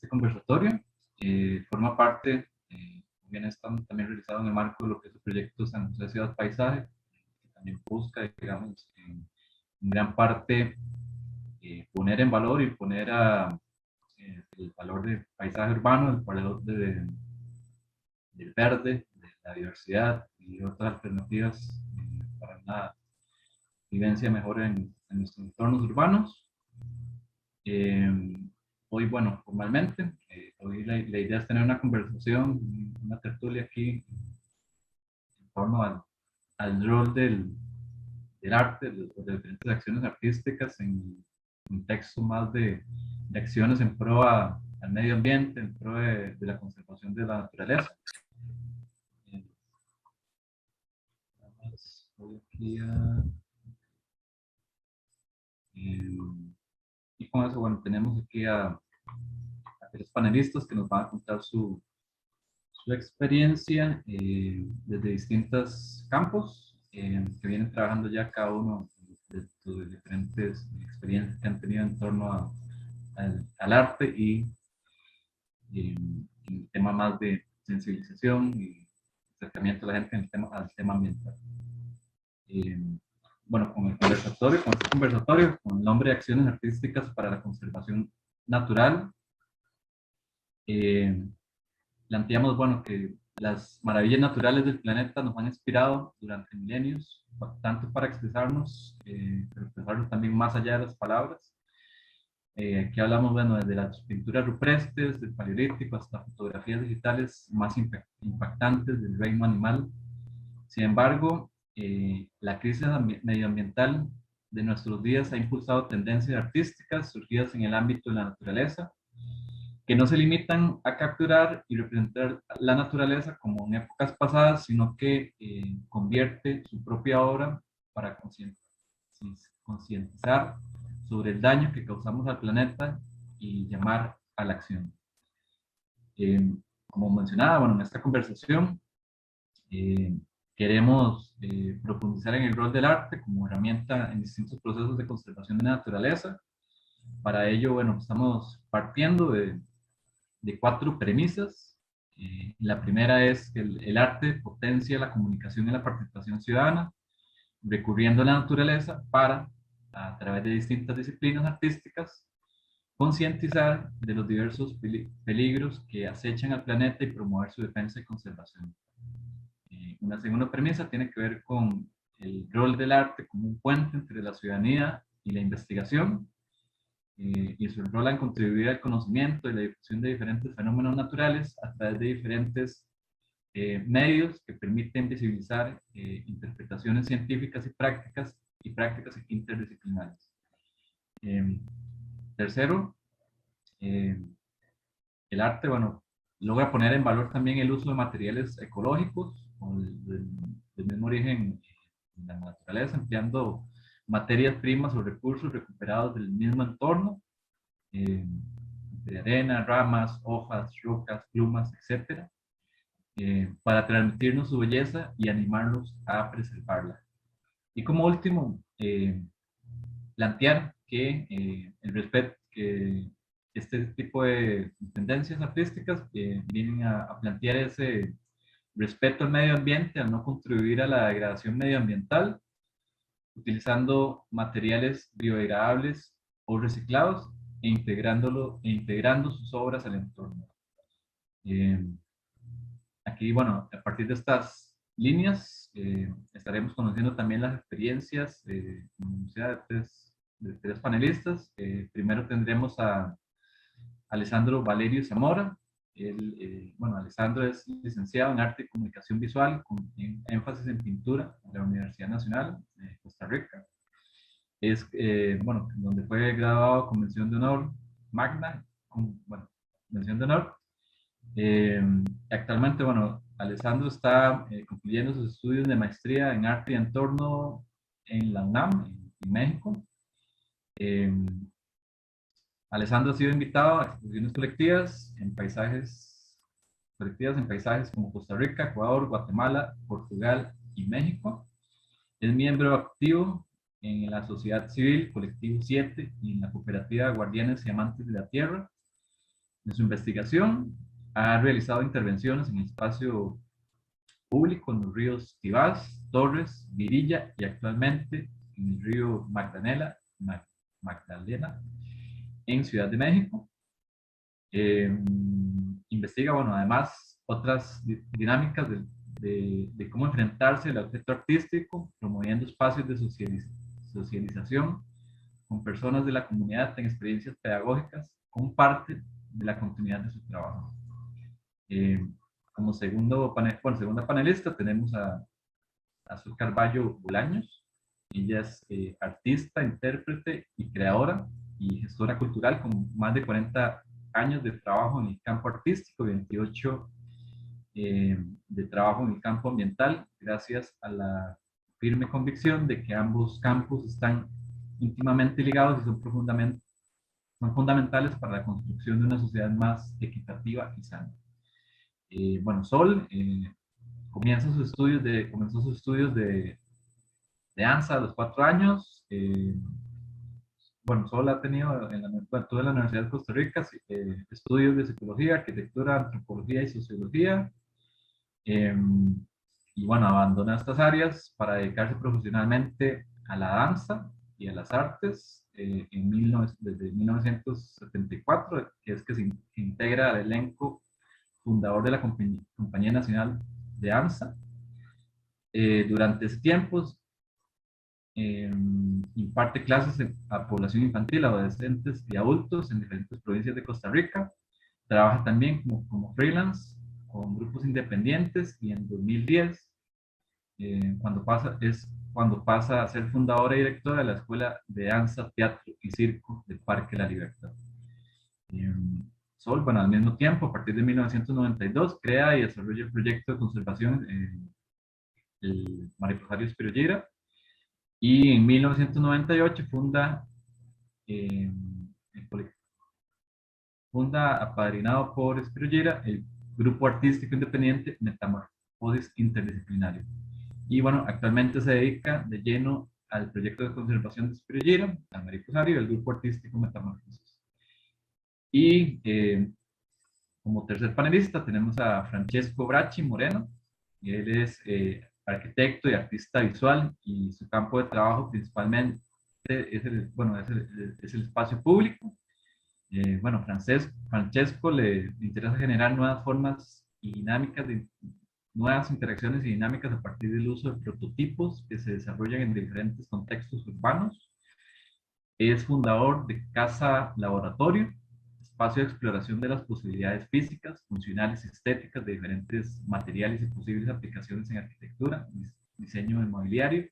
este conversatorio. Forma parte, bien está también realizado en el marco de lo que es el proyecto San José Ciudad Paisaje, que también busca, digamos, en gran parte poner en valor y poner el valor del paisaje urbano, el valor del verde, de la diversidad y otras alternativas para una vivencia mejor en nuestros entornos urbanos. Hoy, bueno, formalmente, hoy la idea es tener una conversación, una tertulia aquí en torno al rol del arte, de diferentes acciones artísticas en un texto más de acciones en pro al medio ambiente, en pro de la conservación de la naturaleza. Voy aquí y con eso, bueno, tenemos aquí a tres panelistas que nos van a contar su experiencia desde distintos campos que vienen trabajando ya cada uno de diferentes experiencias que han tenido en torno al arte y el tema más de sensibilización y acercamiento a la gente en al tema ambiental. Bueno, con este conversatorio, con el nombre de Acciones Artísticas para la Conservación Natural, planteamos, bueno, que las maravillas naturales del planeta nos han inspirado durante milenios, tanto para expresarnos, pero expresarnos también más allá de las palabras. Aquí hablamos, bueno, desde las pinturas rupestres, del paleolítico, hasta fotografías digitales más impactantes del reino animal. Sin embargo, la crisis medioambiental de nuestros días ha impulsado tendencias artísticas surgidas en el ámbito de la naturaleza, que no se limitan a capturar y representar la naturaleza como en épocas pasadas, sino que convierte su propia obra para concientizar sobre el daño que causamos al planeta y llamar a la acción. Como mencionaba, bueno, en esta conversación queremos profundizar en el rol del arte como herramienta en distintos procesos de conservación de la naturaleza. Para ello, bueno, estamos partiendo de 4 premisas. La primera es que el arte potencia la comunicación y la participación ciudadana, recurriendo a la naturaleza para, a través de distintas disciplinas artísticas, concientizar de los diversos peligros que acechan al planeta y promover su defensa y conservación. Una segunda premisa tiene que ver con el rol del arte como un puente entre la ciudadanía y la investigación, y su rol en contribuir al conocimiento y la difusión de diferentes fenómenos naturales a través de diferentes medios que permiten visibilizar interpretaciones científicas y prácticas interdisciplinares. Tercero, el arte, bueno, logra poner en valor también el uso de materiales ecológicos o del mismo origen en la naturaleza, empleando materias primas o recursos recuperados del mismo entorno, de arena, ramas, hojas, rocas, plumas, etc., para transmitirnos su belleza y animarnos a preservarla. Y como último, plantear que el respeto, que este tipo de tendencias artísticas vienen a plantear ese respeto al medio ambiente, al no contribuir a la degradación medioambiental, utilizando materiales biodegradables o reciclados e integrando sus obras al entorno. Aquí, bueno, a partir de estas líneas, estaremos conociendo también las experiencias de tres panelistas. Primero tendremos a Alessandro Valerio Zamora. Bueno, Alessandro es licenciado en Arte y Comunicación Visual con énfasis en pintura de la Universidad Nacional de Costa Rica. Es, bueno, donde fue graduado con mención de honor magna, bueno, mención de honor. Actualmente, bueno, Alessandro está concluyendo sus estudios de maestría en arte y entorno en la UNAM, en México. Alessandro ha sido invitado a exposiciones colectivas en paisajes como Costa Rica, Ecuador, Guatemala, Portugal y México. Es miembro activo en la sociedad civil Colectivo 7 y en la cooperativa Guardianes y Amantes de la Tierra. En su investigación ha realizado intervenciones en el espacio público en los ríos Tibás, Torres, Virilla y actualmente en el río Magdalena en Ciudad de México. Investiga, bueno, además otras dinámicas de cómo enfrentarse al objeto artístico, promoviendo espacios de socialización con personas de la comunidad en experiencias pedagógicas como parte de la continuidad de su trabajo. Eh, Como segunda panelista tenemos a Azul Carballo Bolaños. Ella es artista, intérprete y creadora y gestora cultural con más de 40 años de trabajo en el campo artístico, 28 de trabajo en el campo ambiental, gracias a la firme convicción de que ambos campos están íntimamente ligados y son fundamentales para la construcción de una sociedad más equitativa y sana. Bueno, Sol comenzó sus estudios de danza a los 4 años. Bueno, Sol ha tenido toda la Universidad de Costa Rica estudios de psicología, arquitectura, antropología y sociología. Y bueno, abandonó estas áreas para dedicarse profesionalmente a la danza y a las artes desde 1974, que es que se integra al elenco fundador de la Compañía Nacional de Danza. Durante ese tiempo imparte clases a población infantil, adolescentes y adultos en diferentes provincias de Costa Rica. Trabaja también como freelance con grupos independientes y en 2010, cuando pasa a ser fundadora y directora de la Escuela de Danza, Teatro y Circo del Parque La Libertad. Sol, bueno, al mismo tiempo, a partir de 1992, crea y desarrolla el proyecto de conservación el Mariposario Espirollera, y en 1998 funda, apadrinado por Espirollera, el grupo artístico independiente Metamorfosis Interdisciplinario. Y bueno, actualmente se dedica de lleno al proyecto de conservación de Espirollera, al Mariposario y al grupo artístico Metamorfosis. Y como tercer panelista tenemos a Francesco Bracci Moreno, y él es arquitecto y artista visual, y su campo de trabajo principalmente es el espacio público. Bueno, Francesco le interesa generar nuevas formas y dinámicas, nuevas interacciones y dinámicas a partir del uso de prototipos que se desarrollan en diferentes contextos urbanos. Es fundador de Casa Laboratorio, espacio de exploración de las posibilidades físicas, funcionales y estéticas de diferentes materiales y posibles aplicaciones en arquitectura, diseño de mobiliario,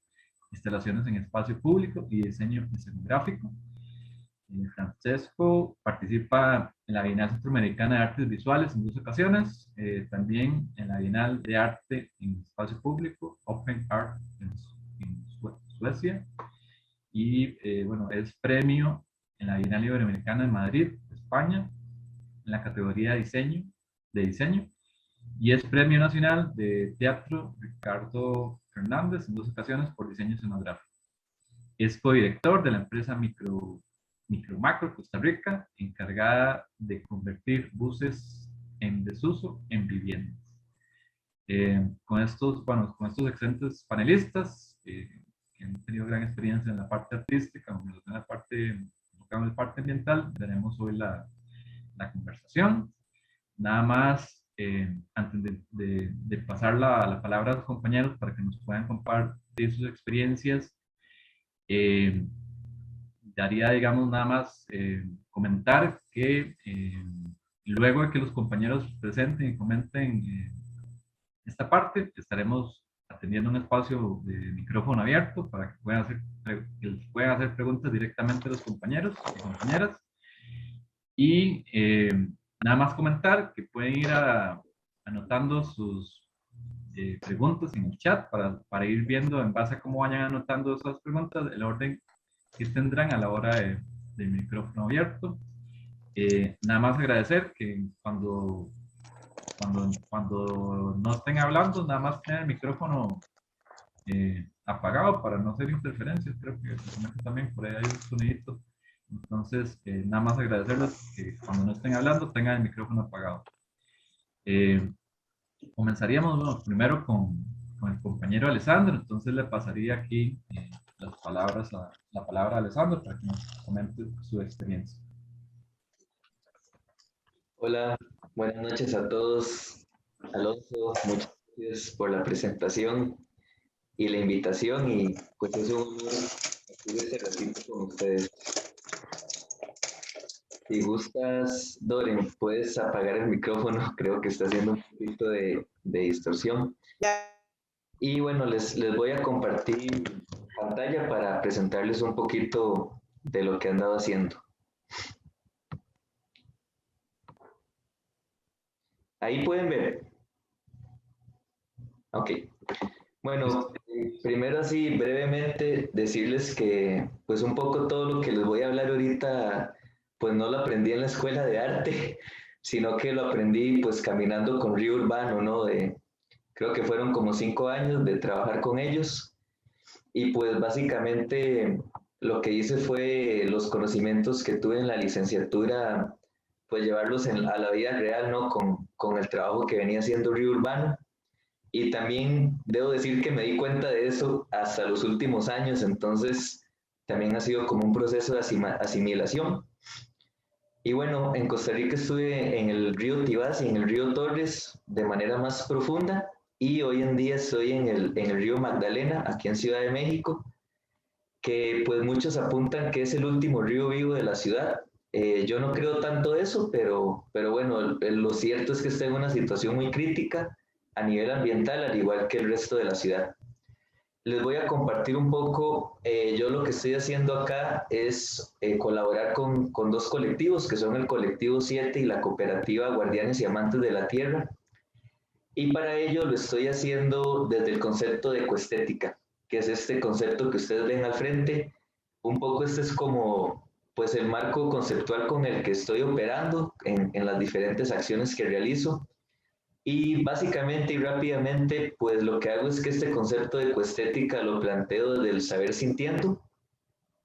instalaciones en espacio público y diseño escenográfico. Francesco participa en la Bienal Centroamericana de Artes Visuales en 2 ocasiones, también en la Bienal de Arte en Espacio Público, Open Art en Suecia, y bueno, es premio en la Bienal Iberoamericana de Madrid, España, en la categoría de diseño, y es Premio Nacional de Teatro Ricardo Fernández en 2 ocasiones por diseño escenográfico. Es codirector de la empresa Micromacro Costa Rica, encargada de convertir buses en desuso en viviendas. Con estos excelentes panelistas que han tenido gran experiencia en la parte artística, en la parte ambiental, tenemos hoy la conversación. Nada más, antes de pasar la palabra a los compañeros para que nos puedan compartir sus experiencias, daría, digamos, nada más comentar que luego de que los compañeros presenten y comenten esta parte, estaremos atendiendo un espacio de micrófono abierto para que puedan hacer preguntas directamente a los compañeros y compañeras. Y nada más comentar que pueden ir anotando sus preguntas en el chat para ir viendo en base a cómo vayan anotando esas preguntas, el orden que tendrán a la hora del micrófono abierto. Nada más agradecer que cuando no estén hablando, nada más tener el micrófono apagado para no hacer interferencias. Creo que también por ahí hay un sonidito Entonces, nada más agradecerles que cuando no estén hablando tengan el micrófono apagado. Eh, Comenzaríamos, bueno, primero con el compañero Alessandro, entonces le pasaría aquí la palabra a Alessandro para que nos comente su experiencia. Hola, buenas noches a todos. Alonso, muchas gracias por la presentación y la invitación y pues es un honor estar este ratito con ustedes. Si gustas, Doren, puedes apagar el micrófono, creo que está haciendo un poquito de distorsión. Y bueno, les voy a compartir pantalla para presentarles un poquito de lo que he andado haciendo. Ahí pueden ver. Ok. Bueno, primero así brevemente decirles que pues un poco todo lo que les voy a hablar ahorita pues no lo aprendí en la escuela de arte, sino que lo aprendí pues caminando con Río Urbano, ¿no? Creo que fueron como 5 años de trabajar con ellos y pues básicamente lo que hice fue los conocimientos que tuve en la licenciatura pues llevarlos a la vida real, ¿no? Con el trabajo que venía haciendo Río Urbano. Y también debo decir que me di cuenta de eso hasta los últimos años, entonces también ha sido como un proceso de asimilación. Y bueno, en Costa Rica estuve en el río Tibás y en el río Torres de manera más profunda y hoy en día estoy en el río Magdalena, aquí en Ciudad de México, que pues muchos apuntan que es el último río vivo de la ciudad. Yo no creo tanto eso, pero bueno, lo cierto es que está en una situación muy crítica a nivel ambiental, al igual que el resto de la ciudad. Les voy a compartir un poco, yo lo que estoy haciendo acá es colaborar con dos colectivos, que son el Colectivo 7 y la cooperativa Guardianes y Amantes de la Tierra, y para ello lo estoy haciendo desde el concepto de ecoestética, que es este concepto que ustedes ven al frente. Un poco este es como pues el marco conceptual con el que estoy operando en las diferentes acciones que realizo. Y básicamente y rápidamente, pues lo que hago es que este concepto de ecoestética lo planteo desde el saber sintiendo,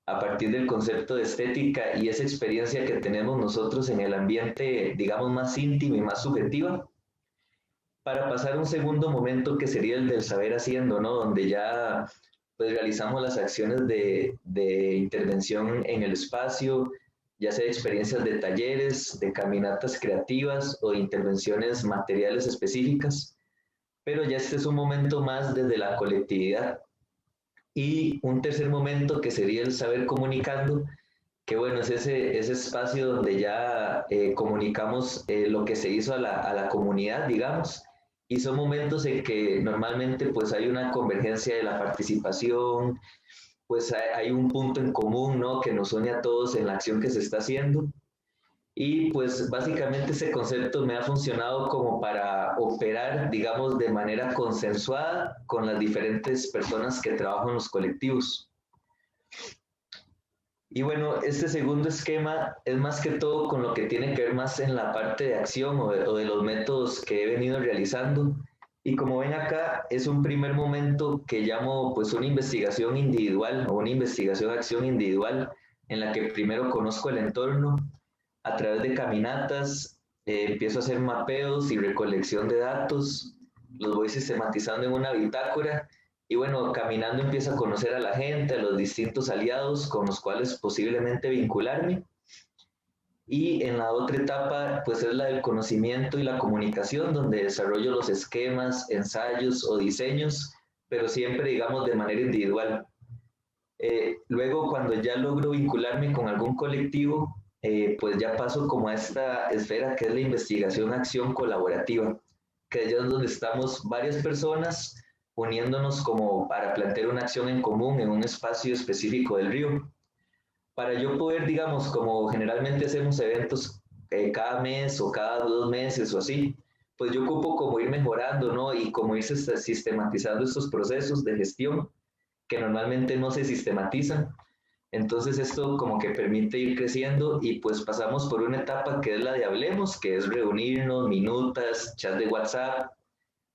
a partir del concepto de estética y esa experiencia que tenemos nosotros en el ambiente, digamos, más íntimo y más subjetiva, para pasar a un segundo momento que sería el del saber haciendo, ¿no? Donde ya pues realizamos las acciones de intervención en el espacio, ya sea experiencias de talleres, de caminatas creativas o de intervenciones materiales específicas, pero ya este es un momento más desde la colectividad. Y un tercer momento que sería el saber comunicando, que bueno, es ese espacio donde ya comunicamos lo que se hizo a la comunidad, digamos, y son momentos en que normalmente pues hay una convergencia de la participación, pues hay un punto en común, ¿no? Que nos une a todos en la acción que se está haciendo. Y pues básicamente ese concepto me ha funcionado como para operar, digamos, de manera consensuada con las diferentes personas que trabajan en los colectivos. Y bueno, este segundo esquema es más que todo con lo que tiene que ver más en la parte de acción o de los métodos que he venido realizando. Y como ven acá, es un primer momento que llamo pues una investigación individual o una investigación-acción individual en la que primero conozco el entorno a través de caminatas, empiezo a hacer mapeos y recolección de datos, los voy sistematizando en una bitácora y bueno, caminando empiezo a conocer a la gente, a los distintos aliados con los cuales posiblemente vincularme. Y en la otra etapa, pues es la del conocimiento y la comunicación, donde desarrollo los esquemas, ensayos o diseños, pero siempre, digamos, de manera individual. Luego, cuando ya logro vincularme con algún colectivo, pues ya paso como a esta esfera que es la investigación-acción colaborativa, que ya es donde estamos varias personas uniéndonos como para plantear una acción en común en un espacio específico del río. Para yo poder, digamos, como generalmente hacemos eventos cada mes o cada 2 meses o así, pues yo ocupo como ir mejorando, ¿no? Y como ir sistematizando estos procesos de gestión que normalmente no se sistematizan. Entonces esto como que permite ir creciendo y pues pasamos por una etapa que es la de hablemos, que es reunirnos, minutas, chat de WhatsApp,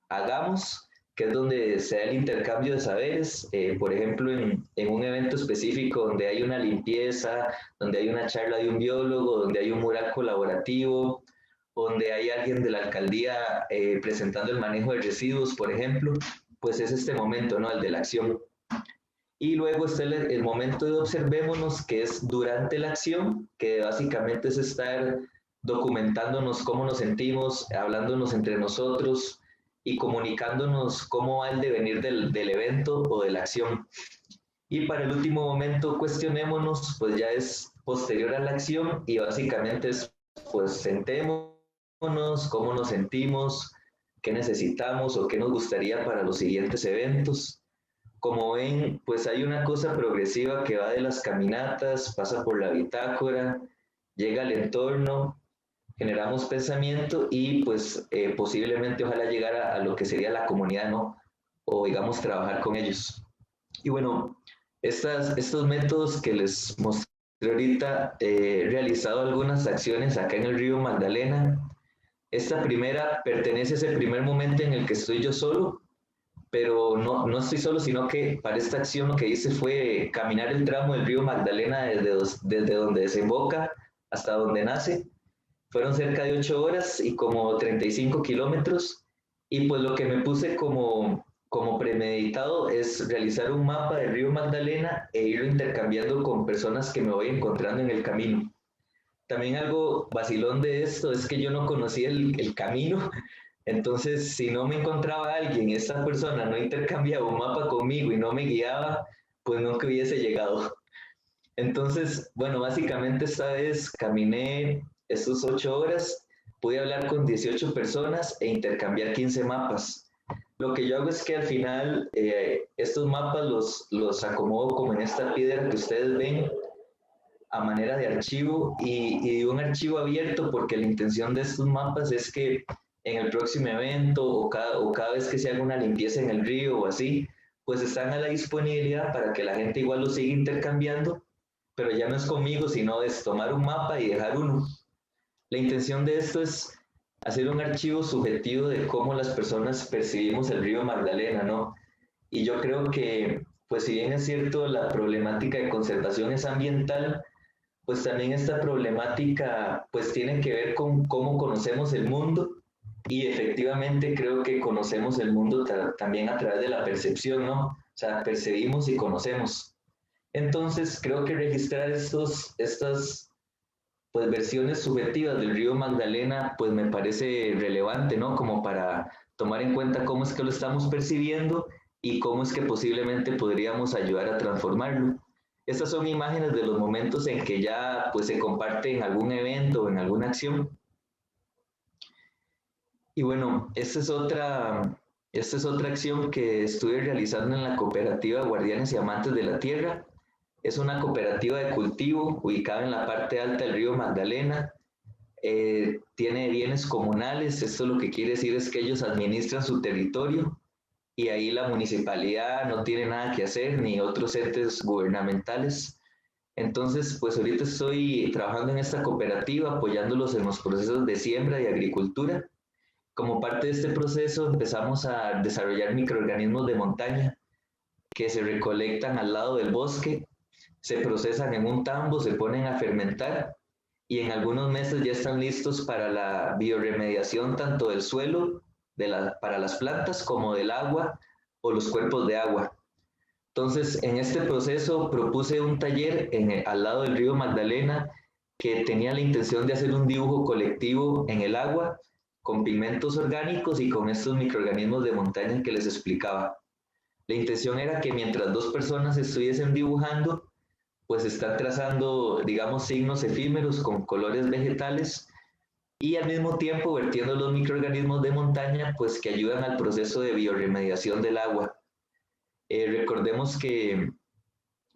hagamos, que es donde se da el intercambio de saberes, por ejemplo, en un evento específico donde hay una limpieza, donde hay una charla de un biólogo, donde hay un mural colaborativo, donde hay alguien de la alcaldía presentando el manejo de residuos, por ejemplo, pues es este momento, ¿no? El de la acción. Y luego está el momento de observémonos, que es durante la acción, que básicamente es estar documentándonos cómo nos sentimos, hablándonos entre nosotros y comunicándonos cómo va el devenir del evento o de la acción. Y para el último momento, cuestionémonos, pues ya es posterior a la acción y básicamente es, pues sentémonos, cómo nos sentimos, qué necesitamos o qué nos gustaría para los siguientes eventos. Como ven, pues hay una cosa progresiva que va de las caminatas, pasa por la bitácora, llega al entorno, generamos pensamiento y pues posiblemente ojalá llegar a lo que sería la comunidad, ¿no? O digamos trabajar con ellos. Y bueno, estos métodos que les mostré ahorita, he realizado algunas acciones acá en el río Magdalena. Esta primera pertenece a ese primer momento en el que estoy yo solo, pero no estoy solo, sino que para esta acción lo que hice fue caminar el tramo del río Magdalena desde donde desemboca hasta donde nace. Fueron cerca de 8 horas y como 35 kilómetros. Y pues lo que me puse como premeditado es realizar un mapa del río Magdalena e irlo intercambiando con personas que me voy encontrando en el camino. También algo vacilón de esto es que yo no conocía el camino, entonces si no me encontraba alguien, esta persona no intercambiaba un mapa conmigo y no me guiaba, pues nunca hubiese llegado. Entonces, bueno, básicamente esta vez caminé estos 8 horas, pude hablar con 18 personas e intercambiar 15 mapas. Lo que yo hago es que al final estos mapas los acomodo como en esta piedra que ustedes ven a manera de archivo y de un archivo abierto porque la intención de estos mapas es que en el próximo evento o cada vez que se haga una limpieza en el río o así, pues están a la disponibilidad para que la gente igual lo siga intercambiando, pero ya no es conmigo, sino es tomar un mapa y dejar uno. La intención de esto es hacer un archivo subjetivo de cómo las personas percibimos el río Magdalena, ¿no? Y yo creo que, pues si bien es cierto, la problemática de conservación es ambiental, pues también esta problemática pues tiene que ver con cómo conocemos el mundo y efectivamente creo que conocemos el mundo también a través de la percepción, ¿no? O sea, percibimos y conocemos. Entonces creo que registrar estas pues versiones subjetivas del río Magdalena pues me parece relevante, ¿no? Como para tomar en cuenta cómo es que lo estamos percibiendo y cómo es que posiblemente podríamos ayudar a transformarlo. Estas son imágenes de los momentos en que ya pues se comparte en algún evento o en alguna acción. Y bueno, esta es otra acción que estuve realizando en la cooperativa Guardianes y Amantes de la Tierra. Es una cooperativa de cultivo ubicada en la parte alta del río Magdalena. Tiene bienes comunales, esto lo que quiere decir es que ellos administran su territorio y ahí la municipalidad no tiene nada que hacer, ni otros entes gubernamentales. Entonces, pues ahorita estoy trabajando en esta cooperativa, apoyándolos en los procesos de siembra y agricultura. Como parte de este proceso empezamos a desarrollar microorganismos de montaña que se recolectan al lado del bosque, se procesan en un tambo, se ponen a fermentar y en algunos meses ya están listos para la bioremediación tanto del suelo para las plantas como del agua o los cuerpos de agua. Entonces, en este proceso propuse un taller al lado del río Magdalena que tenía la intención de hacer un dibujo colectivo en el agua con pigmentos orgánicos y con estos microorganismos de montaña que les explicaba. La intención era que mientras dos personas estuviesen dibujando, pues están trazando, digamos, signos efímeros con colores vegetales y al mismo tiempo vertiendo los microorganismos de montaña, pues que ayudan al proceso de bioremediación del agua. Recordemos que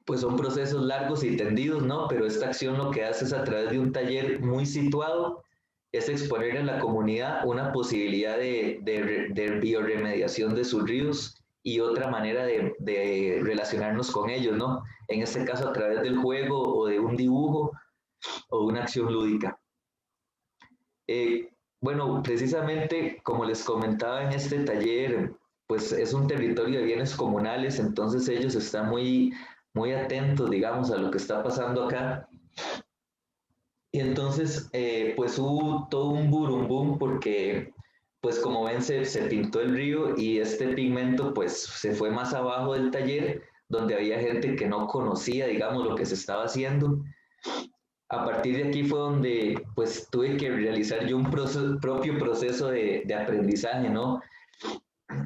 pues son procesos largos y tendidos, ¿no? Pero esta acción lo que hace es a través de un taller muy situado, es exponer a la comunidad una posibilidad de bioremediación de sus ríos y otra manera de relacionarnos con ellos, ¿no? En este caso a través del juego o de un dibujo o una acción lúdica. Bueno, precisamente como les comentaba en este taller, pues es un territorio de bienes comunales, entonces ellos están muy atentos, digamos, a lo que está pasando acá. Y entonces, pues hubo todo un burumbum porque, pues como ven, se pintó el río y este pigmento, pues se fue más abajo del taller, donde había gente que no conocía, digamos, lo que se estaba haciendo. A partir de aquí fue donde, pues, tuve que realizar yo un propio proceso de aprendizaje, ¿no?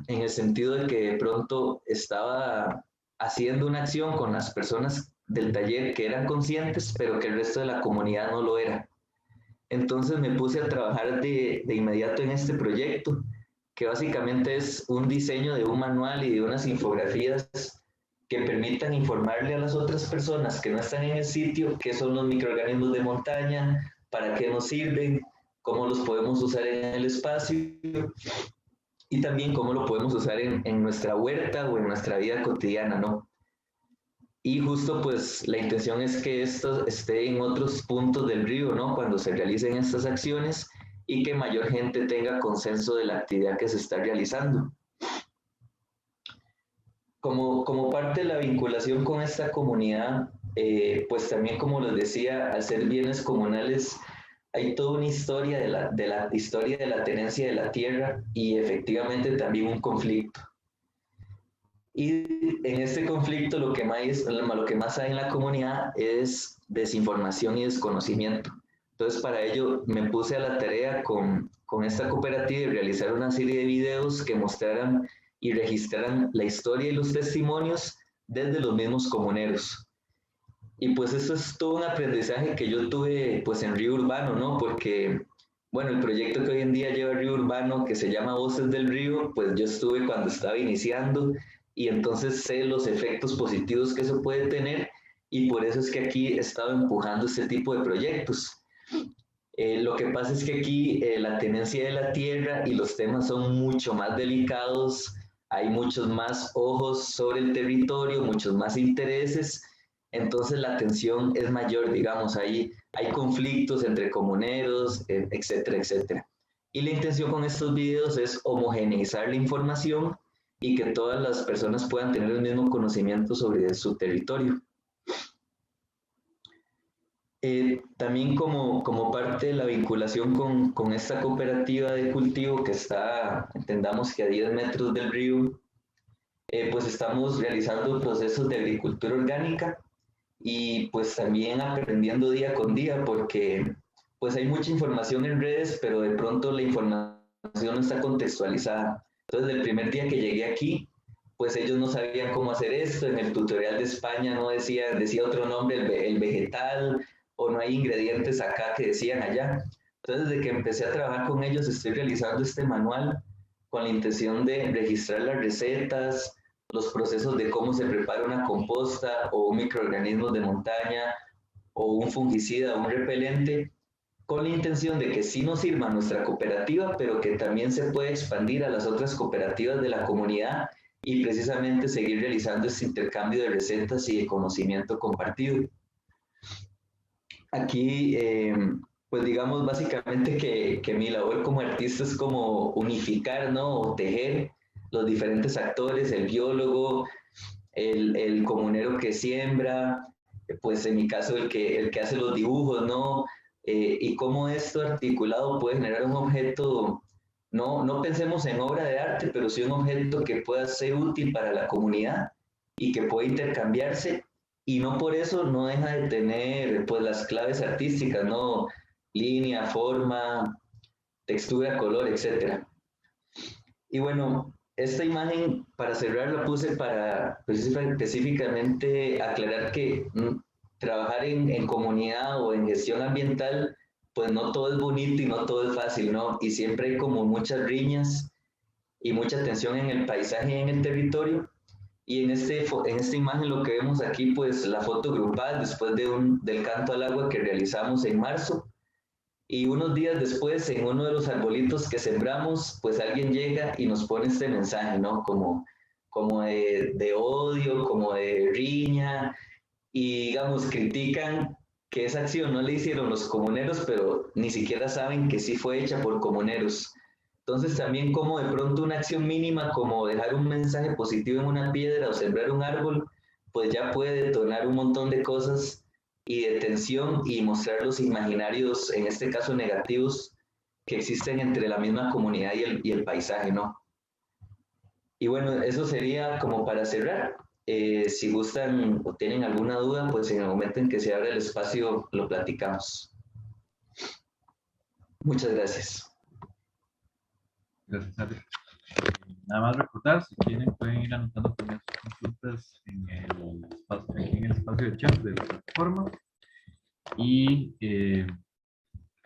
En el sentido de que de pronto estaba haciendo una acción con las personas del taller que eran conscientes, pero que el resto de la comunidad no lo era. Entonces me puse a trabajar de inmediato en este proyecto, que básicamente es un diseño de un manual y de unas infografías que permitan informarle a las otras personas que no están en el sitio qué son los microorganismos de montaña, para qué nos sirven, cómo los podemos usar en el espacio y también cómo lo podemos usar en nuestra huerta o en nuestra vida cotidiana, ¿no? Y justo pues la intención es que esto esté en otros puntos del río, ¿no? Cuando se realicen estas acciones y que mayor gente tenga consenso de la actividad que se está realizando. Como parte de la vinculación con esta comunidad, pues también como les decía, al ser bienes comunales, hay toda una historia de la historia de la tenencia de la tierra y efectivamente también un conflicto. Y en este conflicto lo que más hay en la comunidad es desinformación y desconocimiento. Entonces para ello me puse a la tarea con esta cooperativa de realizar una serie de videos que mostraran y registraran la historia y los testimonios desde los mismos comuneros. Y pues eso es todo un aprendizaje que yo tuve pues en Río Urbano, ¿no? Porque, bueno, el proyecto que hoy en día lleva Río Urbano, que se llama Voces del Río, pues yo estuve cuando estaba iniciando y entonces sé los efectos positivos que eso puede tener y por eso es que aquí he estado empujando este tipo de proyectos. Lo que pasa es que aquí la tenencia de la tierra y los temas son mucho más delicados, hay muchos más ojos sobre el territorio, muchos más intereses, entonces la tensión es mayor, digamos, hay conflictos entre comuneros, etcétera, etcétera. Y la intención con estos videos es homogeneizar la información y que todas las personas puedan tener el mismo conocimiento sobre su territorio. También como parte de la vinculación con esta cooperativa de cultivo que está, entendamos que a 10 metros del río, pues estamos realizando procesos de agricultura orgánica y pues también aprendiendo día con día porque pues hay mucha información en redes, pero de pronto la información no está contextualizada. Entonces, el primer día que llegué aquí, pues ellos no sabían cómo hacer esto, en el tutorial de España no decía otro nombre, el vegetal, o no hay ingredientes acá que decían allá. Entonces, desde que empecé a trabajar con ellos, estoy realizando este manual con la intención de registrar las recetas, los procesos de cómo se prepara una composta o un microorganismo de montaña o un fungicida o un repelente, con la intención de que sí nos sirva a nuestra cooperativa, pero que también se puede expandir a las otras cooperativas de la comunidad y precisamente seguir realizando este intercambio de recetas y de conocimiento compartido. Aquí, pues digamos básicamente que mi labor como artista es como unificar, ¿no? O tejer los diferentes actores, el biólogo, el comunero que siembra, pues en mi caso el que hace los dibujos, ¿no? Y cómo esto articulado puede generar un objeto, no pensemos en obra de arte, pero sí un objeto que pueda ser útil para la comunidad y que pueda intercambiarse y no por eso no deja de tener pues las claves artísticas, ¿no? Línea, forma, textura, color, etcétera. Y bueno, esta imagen para cerrar la puse para específicamente aclarar que trabajar en comunidad o en gestión ambiental, pues no todo es bonito y no todo es fácil, ¿no? Y siempre hay como muchas riñas y mucha tensión en el paisaje y en el territorio. Y en esta imagen lo que vemos aquí, pues la foto grupal después del canto al agua que realizamos en marzo. Y unos días después, en uno de los arbolitos que sembramos, pues alguien llega y nos pone este mensaje, ¿no? Como de odio, como de riña, y digamos, critican que esa acción no la hicieron los comuneros, pero ni siquiera saben que sí fue hecha por comuneros. Entonces también como de pronto una acción mínima como dejar un mensaje positivo en una piedra o sembrar un árbol, pues ya puede detonar un montón de cosas y de tensión y mostrar los imaginarios, en este caso negativos, que existen entre la misma comunidad y el paisaje, ¿no? Y bueno, eso sería como para cerrar. Si gustan o tienen alguna duda, pues en el momento en que se abra el espacio lo platicamos. Muchas gracias. Gracias, Ale. Nada más recordar, si quieren pueden ir anotando también sus consultas en el espacio de chat de la plataforma. Y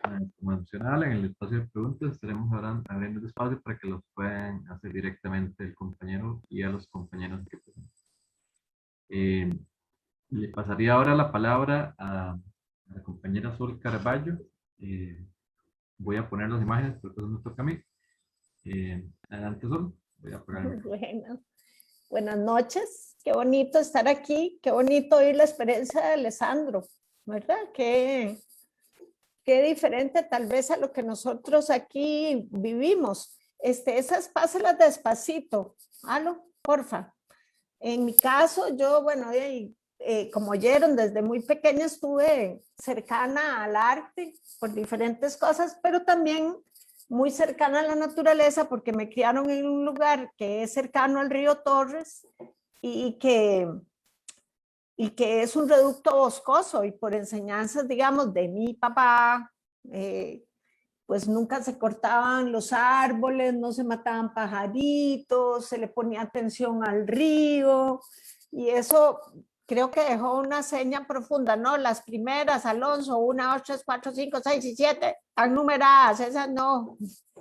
como mencionaba, en el espacio de preguntas estaremos abriendo el espacio para que los puedan hacer directamente el compañero y a los compañeros que puedan. Le pasaría ahora la palabra a la compañera Sol Caraballo. Voy a poner las imágenes porque eso me toca a mí. Adelante, Sol. Voy a apagar. Bueno, buenas noches. Qué bonito estar aquí. Qué bonito oír la experiencia de Alessandro, ¿verdad? Qué diferente tal vez a lo que nosotros aquí vivimos. Esas pásalas despacito. Aló, porfa. En mi caso, yo, bueno, como oyeron, desde muy pequeña estuve cercana al arte por diferentes cosas, pero también muy cercana a la naturaleza porque me criaron en un lugar que es cercano al río Torres y que es un reducto boscoso y por enseñanzas, digamos, de mi papá, pues nunca se cortaban los árboles, no se mataban pajaritos, se le ponía atención al río y eso creo que dejó una seña profunda, ¿no? Las primeras, Alonso, 1, 2, 3, 4, 5, 6 y 7, están numeradas, esas no,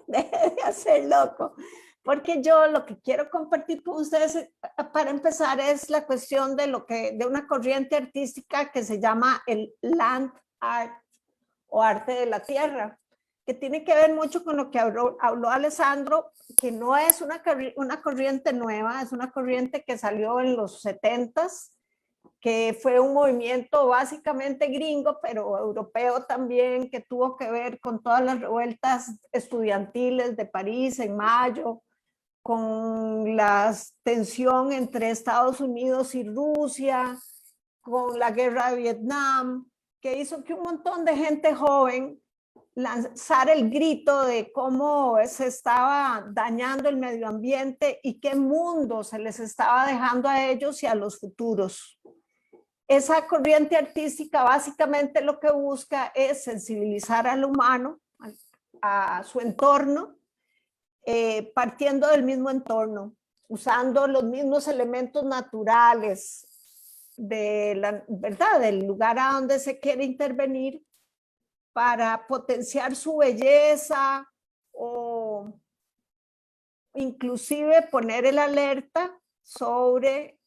deje de hacer loco. Porque yo lo que quiero compartir con ustedes para empezar es la cuestión de una corriente artística que se llama el land art o arte de la tierra, que tiene que ver mucho con lo que habló Alessandro, que no es una corriente nueva, es una corriente que salió en los 70s, que fue un movimiento básicamente gringo, pero europeo también, que tuvo que ver con todas las revueltas estudiantiles de París en mayo, con la tensión entre Estados Unidos y Rusia, con la guerra de Vietnam, que hizo que un montón de gente joven lanzara el grito de cómo se estaba dañando el medio ambiente y qué mundo se les estaba dejando a ellos y a los futuros. Esa corriente artística básicamente lo que busca es sensibilizar al humano, a su entorno, partiendo del mismo entorno, usando los mismos elementos naturales ¿verdad? Del lugar a donde se quiere intervenir para potenciar su belleza o inclusive poner el alerta sobre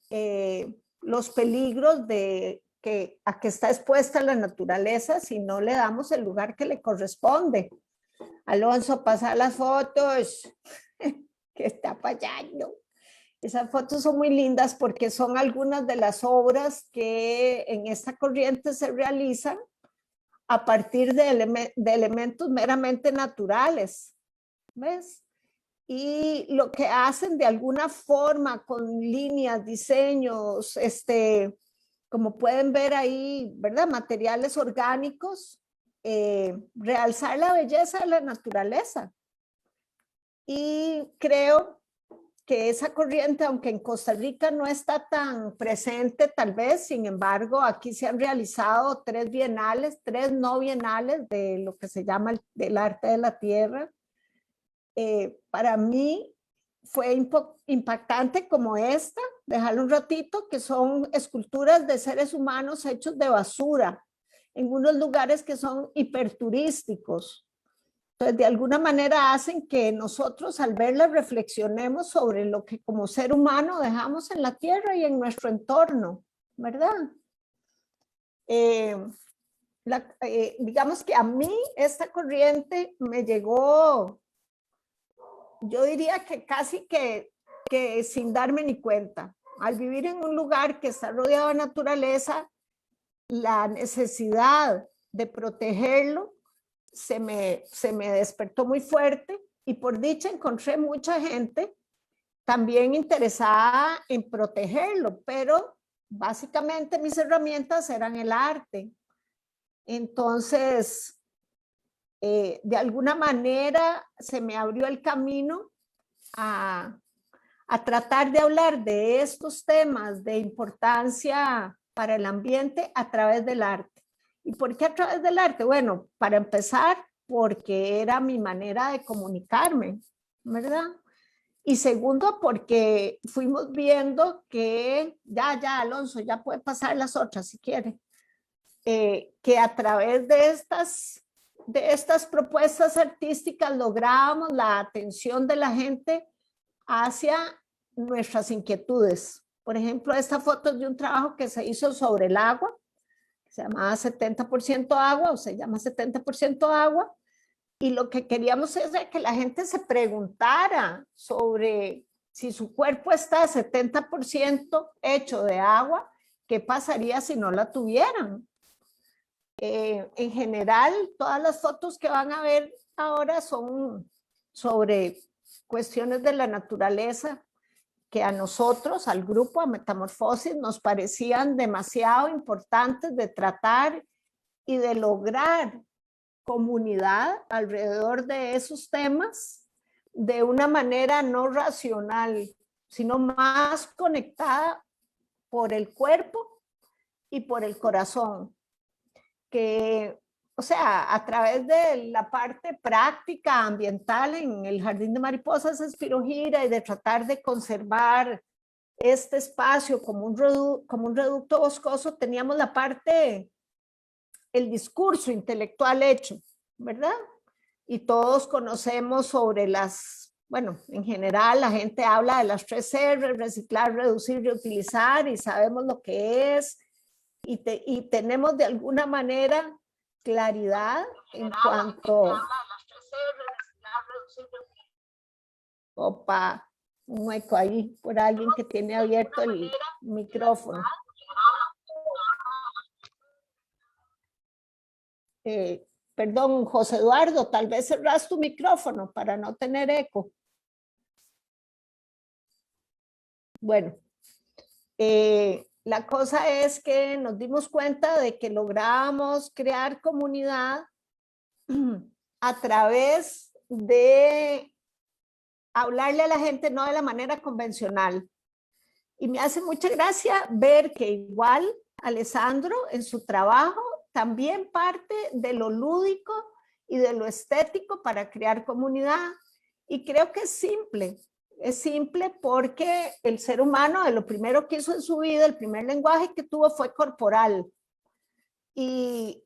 los peligros a que está expuesta la naturaleza si no le damos el lugar que le corresponde. Alonso, pasa las fotos que está fallando. Esas fotos son muy lindas porque son algunas de las obras que en esta corriente se realizan a partir de elementos meramente naturales, ¿ves? Y lo que hacen de alguna forma con líneas, diseños, como pueden ver ahí, ¿verdad? Materiales orgánicos, realzar la belleza de la naturaleza. Y creo que esa corriente, aunque en Costa Rica no está tan presente tal vez, sin embargo, aquí se han realizado 3 bienales, 3 no bienales de lo que se llama el arte de la tierra. Para mí fue impactante como esta, dejarlo un ratito, que son esculturas de seres humanos hechos de basura, en unos lugares que son hiperturísticos. Entonces, de alguna manera hacen que nosotros al verlas reflexionemos sobre lo que como ser humano dejamos en la tierra y en nuestro entorno, ¿verdad? Digamos que a mí esta corriente me llegó, yo diría que casi que sin darme ni cuenta. Al vivir en un lugar que está rodeado de naturaleza, la necesidad de protegerlo se me despertó muy fuerte Y por dicha encontré mucha gente también interesada en protegerlo, pero básicamente mis herramientas eran el arte. Entonces, de alguna manera se me abrió el camino a tratar de hablar de estos temas de importancia para el ambiente a través del arte. ¿Y por qué a través del arte? Bueno, para empezar, porque era mi manera de comunicarme, ¿verdad? Y segundo, porque fuimos viendo que, ya, Alonso, ya puede pasar las otras si quiere, que a través de estas propuestas artísticas lográbamos la atención de la gente hacia nuestras inquietudes. Por ejemplo, esta foto es de un trabajo que se hizo sobre el agua, se llamaba 70% agua, o se llama 70% agua, y lo que queríamos es que la gente se preguntara sobre si su cuerpo está 70% hecho de agua, ¿qué pasaría si no la tuvieran? En general, todas las fotos que van a ver ahora son sobre cuestiones de la naturaleza que a nosotros, al grupo, a Metamorfosis, nos parecían demasiado importantes de tratar y de lograr comunidad alrededor de esos temas de una manera no racional, sino más conectada por el cuerpo y por el corazón. Que, o sea, a través de la parte práctica ambiental en el Jardín de Mariposas Espirogira y de tratar de conservar este espacio como un reducto boscoso, teníamos la parte, el discurso intelectual hecho, ¿verdad? Y todos conocemos sobre bueno, en general la gente habla de las 3R, reciclar, reducir, reutilizar, y sabemos lo que es, y tenemos de alguna manera claridad en cuanto... Opa, un eco ahí por alguien que tiene abierto el micrófono. Perdón, José Eduardo, tal vez cerras tu micrófono para no tener eco. Bueno, la cosa es que nos dimos cuenta de que lográbamos crear comunidad a través de hablarle a la gente no de la manera convencional. Y me hace mucha gracia ver que igual Alessandro en su trabajo también parte de lo lúdico y de lo estético para crear comunidad. Y creo que es simple porque el ser humano de lo primero que hizo en su vida, el primer lenguaje que tuvo fue corporal. Y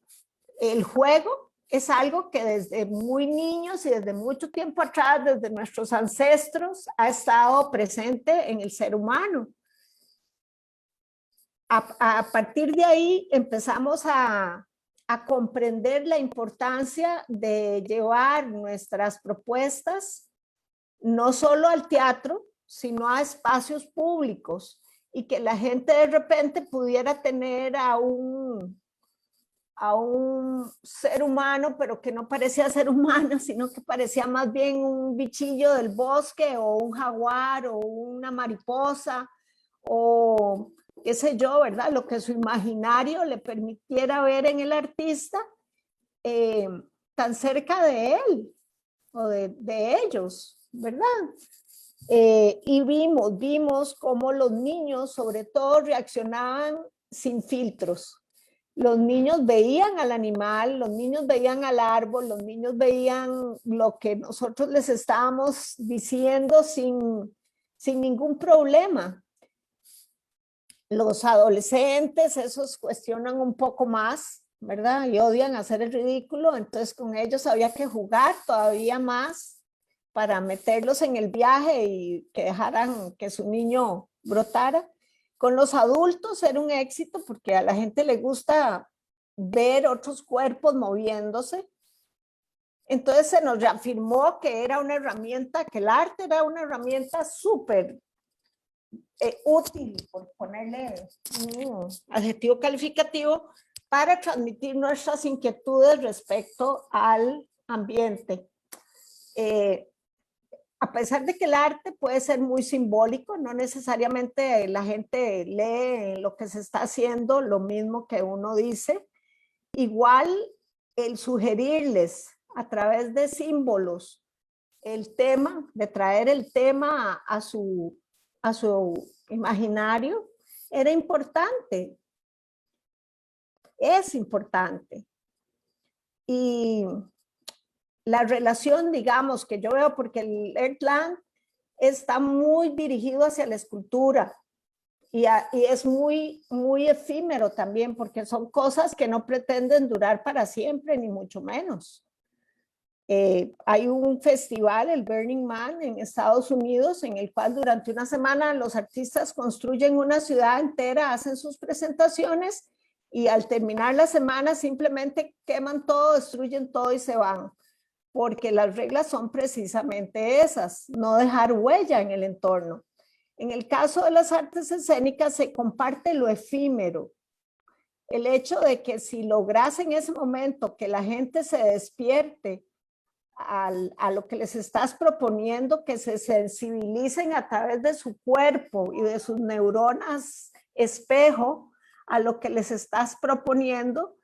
el juego es algo que desde muy niños y desde mucho tiempo atrás, desde nuestros ancestros, ha estado presente en el ser humano. A partir de ahí empezamos a comprender la importancia de llevar nuestras propuestas no solo al teatro, sino a espacios públicos, y que la gente de repente pudiera tener a un ser humano, pero que no parecía ser humano, sino que parecía más bien un bichillo del bosque, o un jaguar, o una mariposa, o qué sé yo, ¿verdad? Lo que su imaginario le permitiera ver en el artista, tan cerca de él, o de ellos, ¿verdad? Y vimos cómo los niños, sobre todo, reaccionaban sin filtros. Los niños veían al animal, los niños veían al árbol, los niños veían lo que nosotros les estábamos diciendo sin ningún problema. Los adolescentes, esos cuestionan un poco más, ¿verdad? Y odian hacer el ridículo, entonces con ellos había que jugar todavía más para meterlos en el viaje y que dejaran que su niño brotara. Con los adultos era un éxito porque a la gente le gusta ver otros cuerpos moviéndose. Entonces se nos reafirmó que era una herramienta, que el arte era una herramienta súper útil, por ponerle un adjetivo calificativo, para transmitir nuestras inquietudes respecto al ambiente. a pesar de que el arte puede ser muy simbólico, no necesariamente la gente lee lo que se está haciendo lo mismo que uno dice, igual el sugerirles a través de símbolos el tema, de traer el tema a su imaginario, era importante, es importante. Y la relación, digamos, que yo veo, porque el Earthland está muy dirigido hacia la escultura y es muy, muy efímero también, porque son cosas que no pretenden durar para siempre, ni mucho menos. Hay un festival, el Burning Man, en Estados Unidos, en el cual durante una semana los artistas construyen una ciudad entera, hacen sus presentaciones y al terminar la semana simplemente queman todo, destruyen todo y se van, porque las reglas son precisamente esas, no dejar huella en el entorno. En el caso de las artes escénicas se comparte lo efímero. El hecho de que si logras en ese momento que la gente se despierte a lo que les estás proponiendo, que se sensibilicen a través de su cuerpo y de sus neuronas espejo a lo que les estás proponiendo,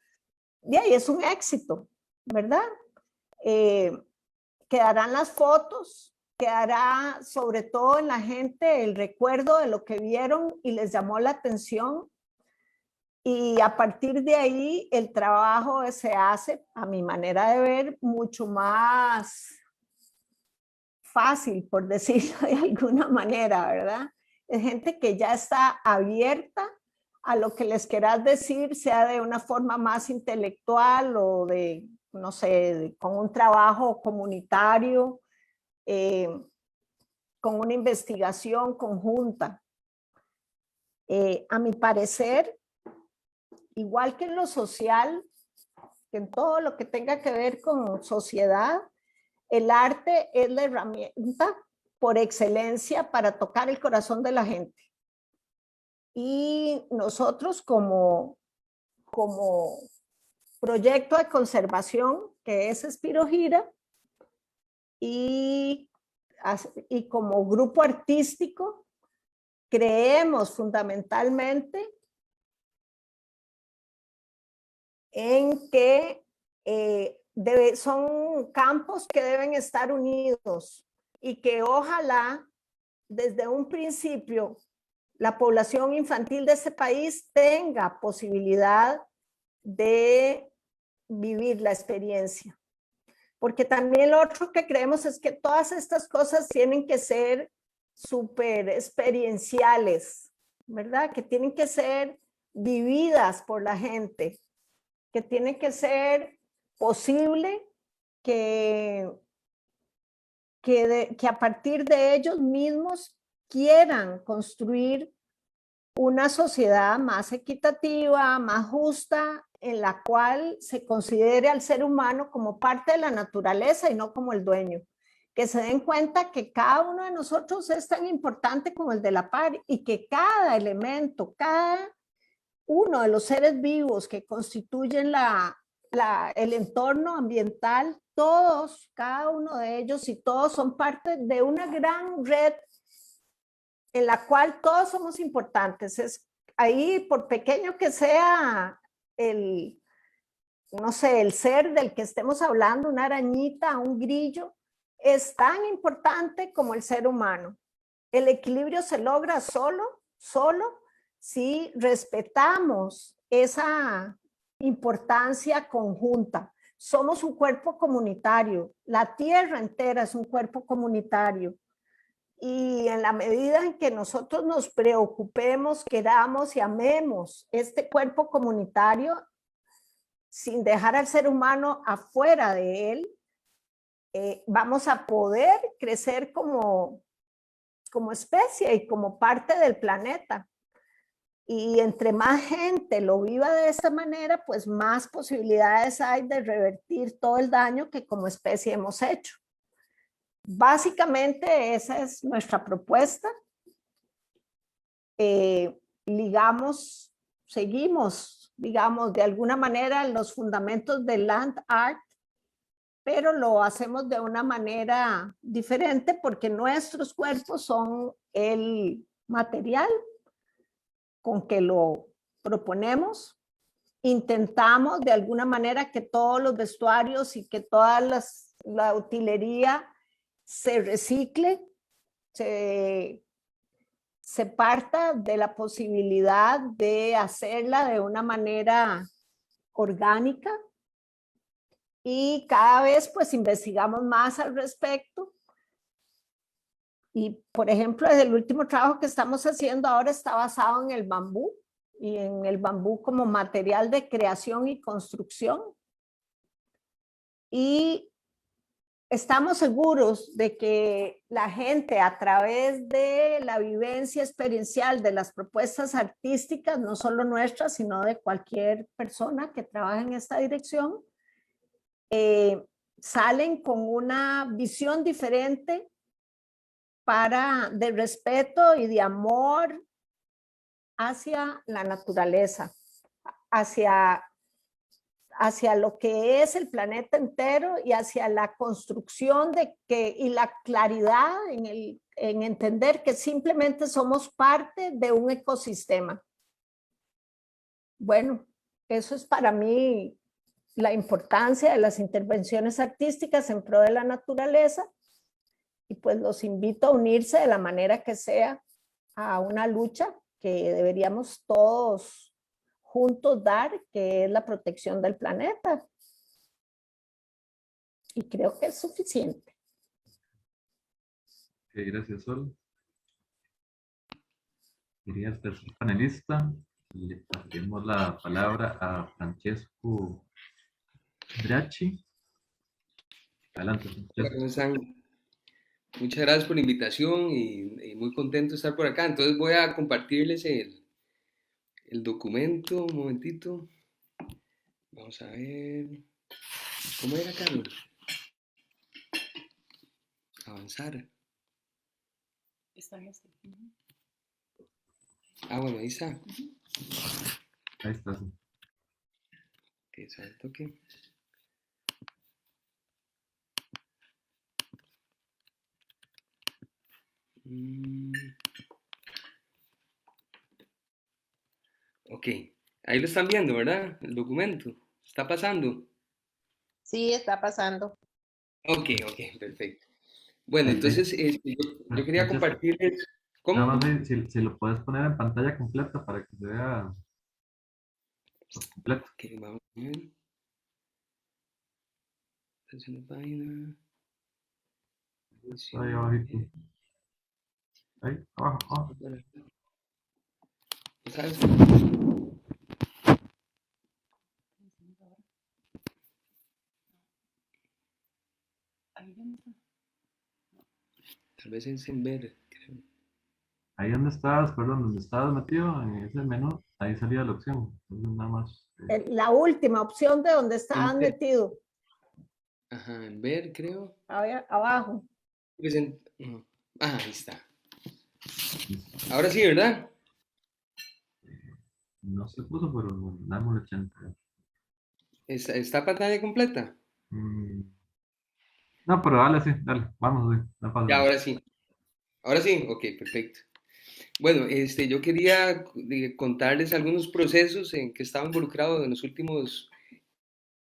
y ahí es un éxito, ¿verdad? Quedarán las fotos, quedará sobre todo en la gente el recuerdo de lo que vieron y les llamó la atención. Y a partir de ahí el trabajo se hace, a mi manera de ver, mucho más fácil, por decirlo de alguna manera, ¿verdad? Es gente que ya está abierta a lo que les quieras decir, sea de una forma más intelectual o de, no sé, con un trabajo comunitario, con una investigación conjunta. A mi parecer, igual que en lo social, que en todo lo que tenga que ver con sociedad, el arte es la herramienta por excelencia para tocar el corazón de la gente. Y nosotros como proyecto de conservación, que es Espirogira, y como grupo artístico, creemos fundamentalmente en que son campos que deben estar unidos y que ojalá desde un principio la población infantil de ese país tenga posibilidad de vivir la experiencia. Porque también lo otro que creemos es que todas estas cosas tienen que ser súper experienciales, ¿verdad? Que tienen que ser vividas por la gente, que tiene que ser posible que a partir de ellos mismos quieran construir una sociedad más equitativa, más justa, en la cual se considere al ser humano como parte de la naturaleza y no como el dueño. Que se den cuenta que cada uno de nosotros es tan importante como el de la par y que cada elemento, cada uno de los seres vivos que constituyen el entorno ambiental, todos, cada uno de ellos y todos son parte de una gran red en la cual todos somos importantes. Es ahí, por pequeño que sea no sé, el ser del que estemos hablando, una arañita, un grillo, es tan importante como el ser humano. El equilibrio se logra solo si respetamos esa importancia conjunta. Somos un cuerpo comunitario, la tierra entera es un cuerpo comunitario. Y en la medida en que nosotros nos preocupemos, queramos y amemos este cuerpo comunitario, sin dejar al ser humano afuera de él, vamos a poder crecer como especie y como parte del planeta. Y entre más gente lo viva de esta manera, pues más posibilidades hay de revertir todo el daño que como especie hemos hecho. Básicamente esa es nuestra propuesta. Seguimos, digamos, de alguna manera los fundamentos del land art pero lo hacemos de una manera diferente porque nuestros cuerpos son el material con que lo proponemos. Intentamos de alguna manera que todos los vestuarios y que toda la utilería se recicle, se parta de la posibilidad de hacerla de una manera orgánica, y cada vez pues investigamos más al respecto. Y por ejemplo, el último trabajo que estamos haciendo ahora está basado en el bambú, y en el bambú como material de creación y construcción. Y estamos seguros de que la gente, a través de la vivencia experiencial de las propuestas artísticas, no solo nuestras, sino de cualquier persona que trabaje en esta dirección, salen con una visión diferente de respeto y de amor hacia la naturaleza, hacia lo que es el planeta entero, y hacia la construcción y la claridad en entender que simplemente somos parte de un ecosistema. Bueno, eso es para mí la importancia de las intervenciones artísticas en pro de la naturaleza, y pues los invito a unirse de la manera que sea a una lucha que deberíamos todos juntos dar, que es la protección del planeta. Y creo que es suficiente. Gracias, Sol. Quería el tercer panelista. Le pasaremos la palabra a Francesco Bracci. Adelante, Hola, Francesco. ¿cómo están? Muchas gracias por la invitación y muy contento de estar por acá. Entonces voy a compartirles el documento, un momentito. Vamos a ver. ¿Cómo era, Carlos? Avanzar. Está en este. Ah, bueno, ahí está. Ahí está. Sí. Que se al toque. Ok, ahí lo están viendo, ¿verdad? El documento. ¿Está pasando? Sí, está pasando. Ok, perfecto. Bueno, entonces yo quería Francesco, compartirles. nada ¿Cómo? más si lo puedes poner en pantalla completa para que se vea por completo. Ok, vamos a ver. Atención a la página. Está ahí abajito. Ahí, abajo, abajo. ¿Sabes? Tal vez es en ver, creo. Ahí donde estabas, perdón, donde estabas metido, en ese menú, ahí salía la opción. Entonces nada más. La última opción de donde estaban metidos. Ajá, en ver, creo. Abajo. No. Ah, ahí está. Ahora sí, ¿verdad? No se puso, pero bueno, damos el 80. ¿Está pantalla completa? No, pero dale, sí, dale, vamos, sí, no pasa Ya, nada. ahora sí. Ahora sí, ok, perfecto. Bueno, yo quería contarles algunos procesos en que estaba involucrado en los últimos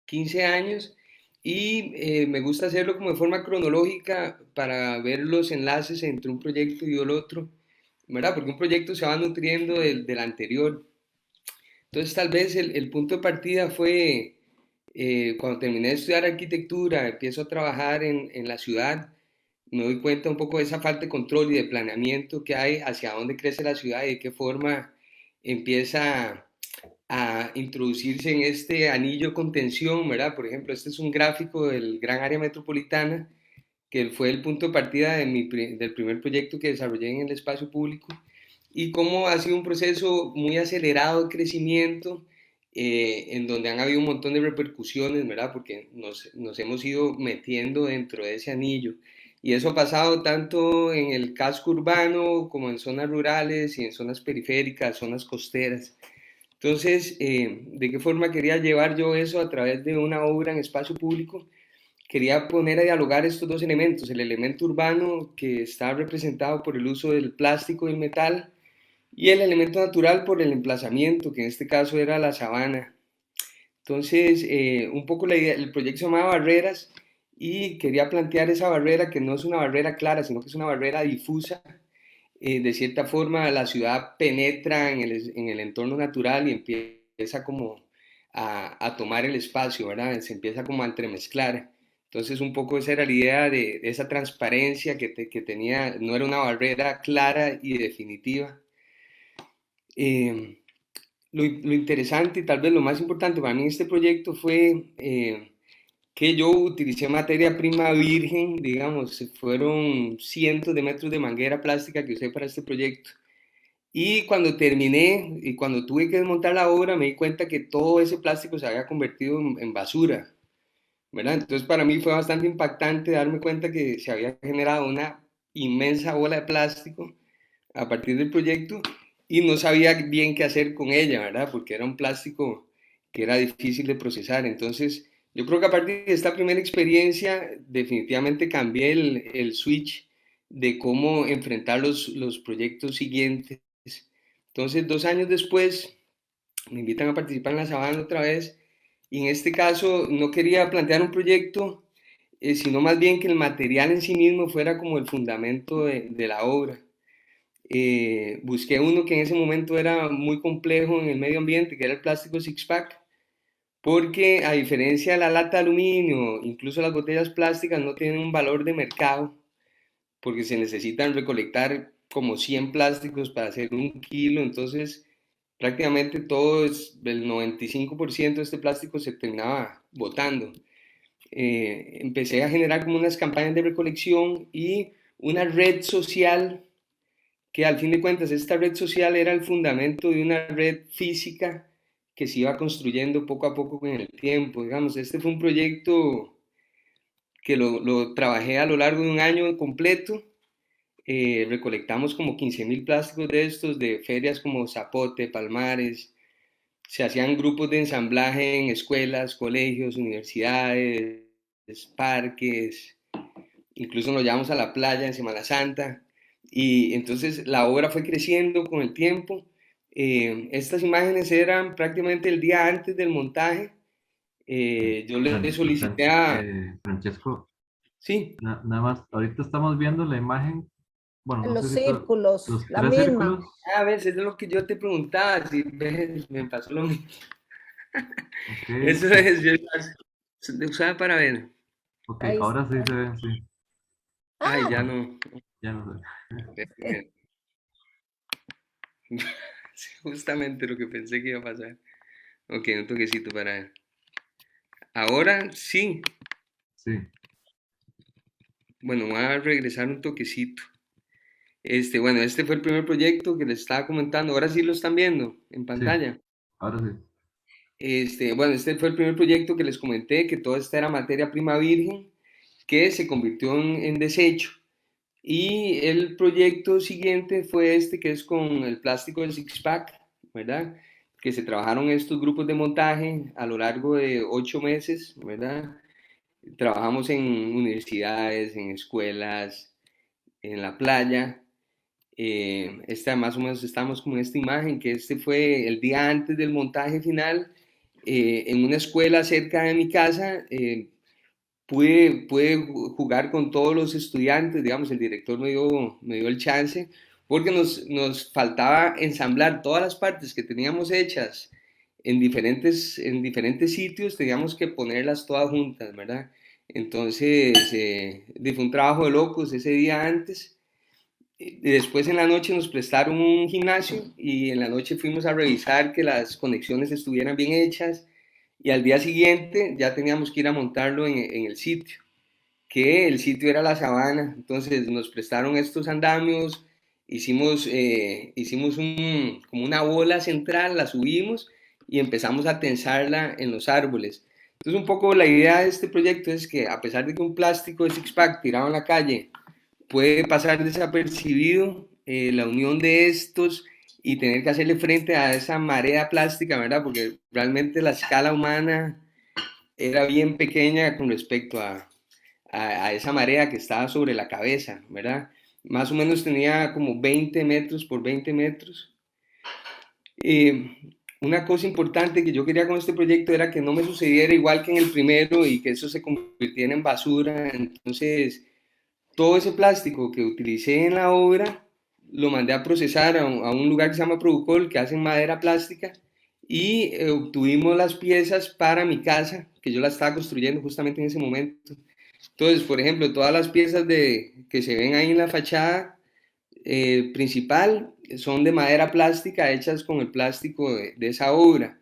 15 años y me gusta hacerlo como de forma cronológica para ver los enlaces entre un proyecto y el otro, ¿verdad? Porque un proyecto se va nutriendo del anterior. Entonces, tal vez el punto de partida fue cuando terminé de estudiar arquitectura, empiezo a trabajar en la ciudad, me doy cuenta un poco de esa falta de control y de planeamiento que hay hacia dónde crece la ciudad y de qué forma empieza a introducirse en este anillo de contención, ¿verdad? Por ejemplo, este es un gráfico del gran área metropolitana, que fue el punto de partida del primer proyecto que desarrollé en el espacio público, y cómo ha sido un proceso muy acelerado de crecimiento, en donde han habido un montón de repercusiones, ¿verdad? Porque nos hemos ido metiendo dentro de ese anillo. Y eso ha pasado tanto en el casco urbano como en zonas rurales y en zonas periféricas, zonas costeras. Entonces, ¿de qué forma quería llevar yo eso a través de una obra en espacio público? quería poner a dialogar estos dos elementos, el elemento urbano que está representado por el uso del plástico y el metal, y el elemento natural por el emplazamiento, que en este caso era la sabana. Entonces, un poco la idea, el proyecto se llamaba Barreras y quería plantear esa barrera que no es una barrera clara, sino que es una barrera difusa. De cierta forma, la ciudad penetra en el entorno natural y empieza como a tomar el espacio, ¿verdad? Se empieza como a entremezclar. Entonces, un poco esa era la idea de esa transparencia que tenía, no era una barrera clara y definitiva. Eh, lo interesante y tal vez lo más importante para mí en este proyecto fue que yo utilicé materia prima virgen, digamos, fueron cientos de metros de manguera plástica que usé para este proyecto. Y cuando terminé y cuando tuve que desmontar la obra, me di cuenta que todo ese plástico se había convertido en basura, ¿verdad? Entonces para mí fue bastante impactante darme cuenta que se había generado una inmensa bola de plástico a partir del proyecto y no sabía bien qué hacer con ella, ¿verdad? Porque era un plástico que era difícil de procesar. Entonces, yo creo que a partir de esta primera experiencia, definitivamente cambié el switch de cómo enfrentar los proyectos siguientes. Entonces, 2 años después, me invitan a participar en la Sabana otra vez, y en este caso no quería plantear un proyecto, sino más bien que el material en sí mismo fuera como el fundamento de la obra. Busqué uno que en ese momento era muy complejo en el medio ambiente, que era el plástico six-pack, porque a diferencia de la lata de aluminio, incluso las botellas plásticas no tienen un valor de mercado, porque se necesitan recolectar como 100 plásticos para hacer 1 kilo, entonces prácticamente todo el 95% de este plástico se terminaba botando. Empecé a generar como unas campañas de recolección y una red social que al fin de cuentas esta red social era el fundamento de una red física que se iba construyendo poco a poco con el tiempo. Digamos, este fue un proyecto que lo trabajé a lo largo de un año completo. Recolectamos como 15.000 plásticos de estos, de ferias como Zapote, Palmares. Se hacían grupos de ensamblaje en escuelas, colegios, universidades, parques. Incluso nos llevamos a la playa en Semana Santa. Y entonces la obra fue creciendo con el tiempo. Estas imágenes eran prácticamente el día antes del montaje. Yo le solicité a... Francesco, Sí, nada más, ahorita estamos viendo la imagen, bueno, no sé Los si círculos, los la tres misma. círculos. a veces es lo que yo te preguntaba, si ves, me pasó lo mismo. Ok, Eso es, yo lo usaba para ver. ok, Ahí ahora sí está. se ven, sí, Ay, ya Ah, no. ya no sé. Sí, justamente lo que pensé que iba a pasar. Ok, un toquecito para ver. Ahora sí. Sí, Bueno, voy a regresar un toquecito. Bueno, este fue el primer proyecto que les estaba comentando. Ahora sí lo están viendo en sí, pantalla. ahora sí. Bueno, este fue el primer proyecto que les comenté, que toda esta era materia prima virgen, que se convirtió en desecho. Y el proyecto siguiente fue este, que es con el plástico del six-pack, ¿verdad? Que se trabajaron estos grupos de montaje a lo largo de 8 meses, ¿verdad? Trabajamos en universidades, en escuelas, en la playa. Esta más o menos estamos con esta imagen, que este fue el día antes del montaje final, en una escuela cerca de mi casa. Pude jugar con todos los estudiantes, digamos, el director me dio el chance, porque nos faltaba ensamblar todas las partes que teníamos hechas en diferentes sitios, teníamos que ponerlas todas juntas, ¿verdad? Entonces, fue un trabajo de locos ese día antes. Y después en la noche nos prestaron un gimnasio y en la noche fuimos a revisar que las conexiones estuvieran bien hechas y al día siguiente ya teníamos que ir a montarlo en el sitio, que el sitio era la sabana. Entonces nos prestaron estos andamios, hicimos como una bola central, la subimos y empezamos a tensarla en los árboles. Entonces un poco la idea de este proyecto es que a pesar de que un plástico de six-pack tirado en la calle puede pasar desapercibido, la unión de estos y tener que hacerle frente a esa marea plástica, ¿verdad? Porque realmente la escala humana era bien pequeña con respecto a esa marea que estaba sobre la cabeza, ¿verdad? Más o menos tenía como 20 metros por 20 metros. Una cosa importante que yo quería con este proyecto era que no me sucediera igual que en el primero y que eso se convirtiera en basura. Entonces, todo ese plástico que utilicé en la obra lo mandé a procesar a un lugar que se llama Producol, que hacen madera plástica, y obtuvimos las piezas para mi casa, que yo la estaba construyendo justamente en ese momento. Entonces, por ejemplo, todas las piezas que se ven ahí en la fachada principal son de madera plástica, hechas con el plástico de esa obra.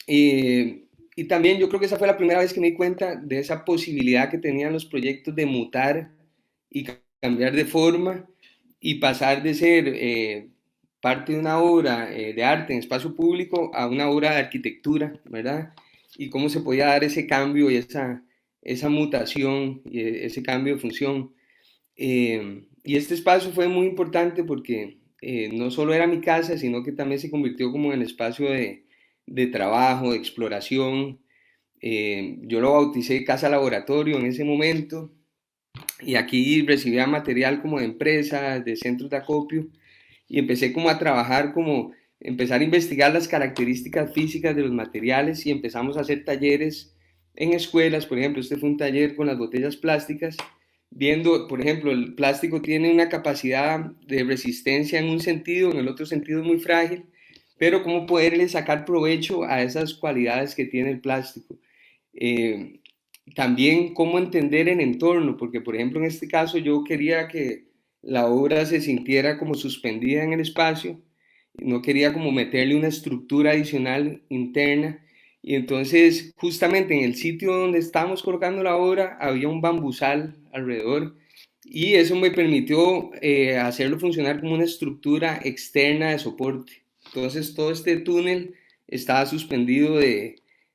Y también yo creo que esa fue la primera vez que me di cuenta de esa posibilidad que tenían los proyectos de mutar y cambiar de forma y pasar de ser parte de una obra de arte en espacio público a una obra de arquitectura, ¿verdad? Y cómo se podía dar ese cambio y esa mutación y ese cambio de función. Y este espacio fue muy importante porque no solo era mi casa, sino que también se convirtió como en espacio de trabajo, de exploración. Yo lo bauticé Casa Laboratorio en ese momento y aquí recibía material como de empresas, de centros de acopio y empecé como a trabajar, como empezar a investigar las características físicas de los materiales y empezamos a hacer talleres en escuelas. Por ejemplo, este fue un taller con las botellas plásticas, viendo, por ejemplo, el plástico tiene una capacidad de resistencia en un sentido, en el otro sentido es muy frágil, pero cómo poderle sacar provecho a esas cualidades que tiene el plástico. Eh, También cómo entender el entorno, porque por ejemplo en este caso yo quería que la obra se sintiera como suspendida en el espacio, no quería como meterle una estructura adicional interna, y entonces justamente en el sitio donde estábamos colocando la obra había un bambusal alrededor, y eso me permitió hacerlo funcionar como una estructura externa de soporte. Entonces todo este túnel estaba suspendido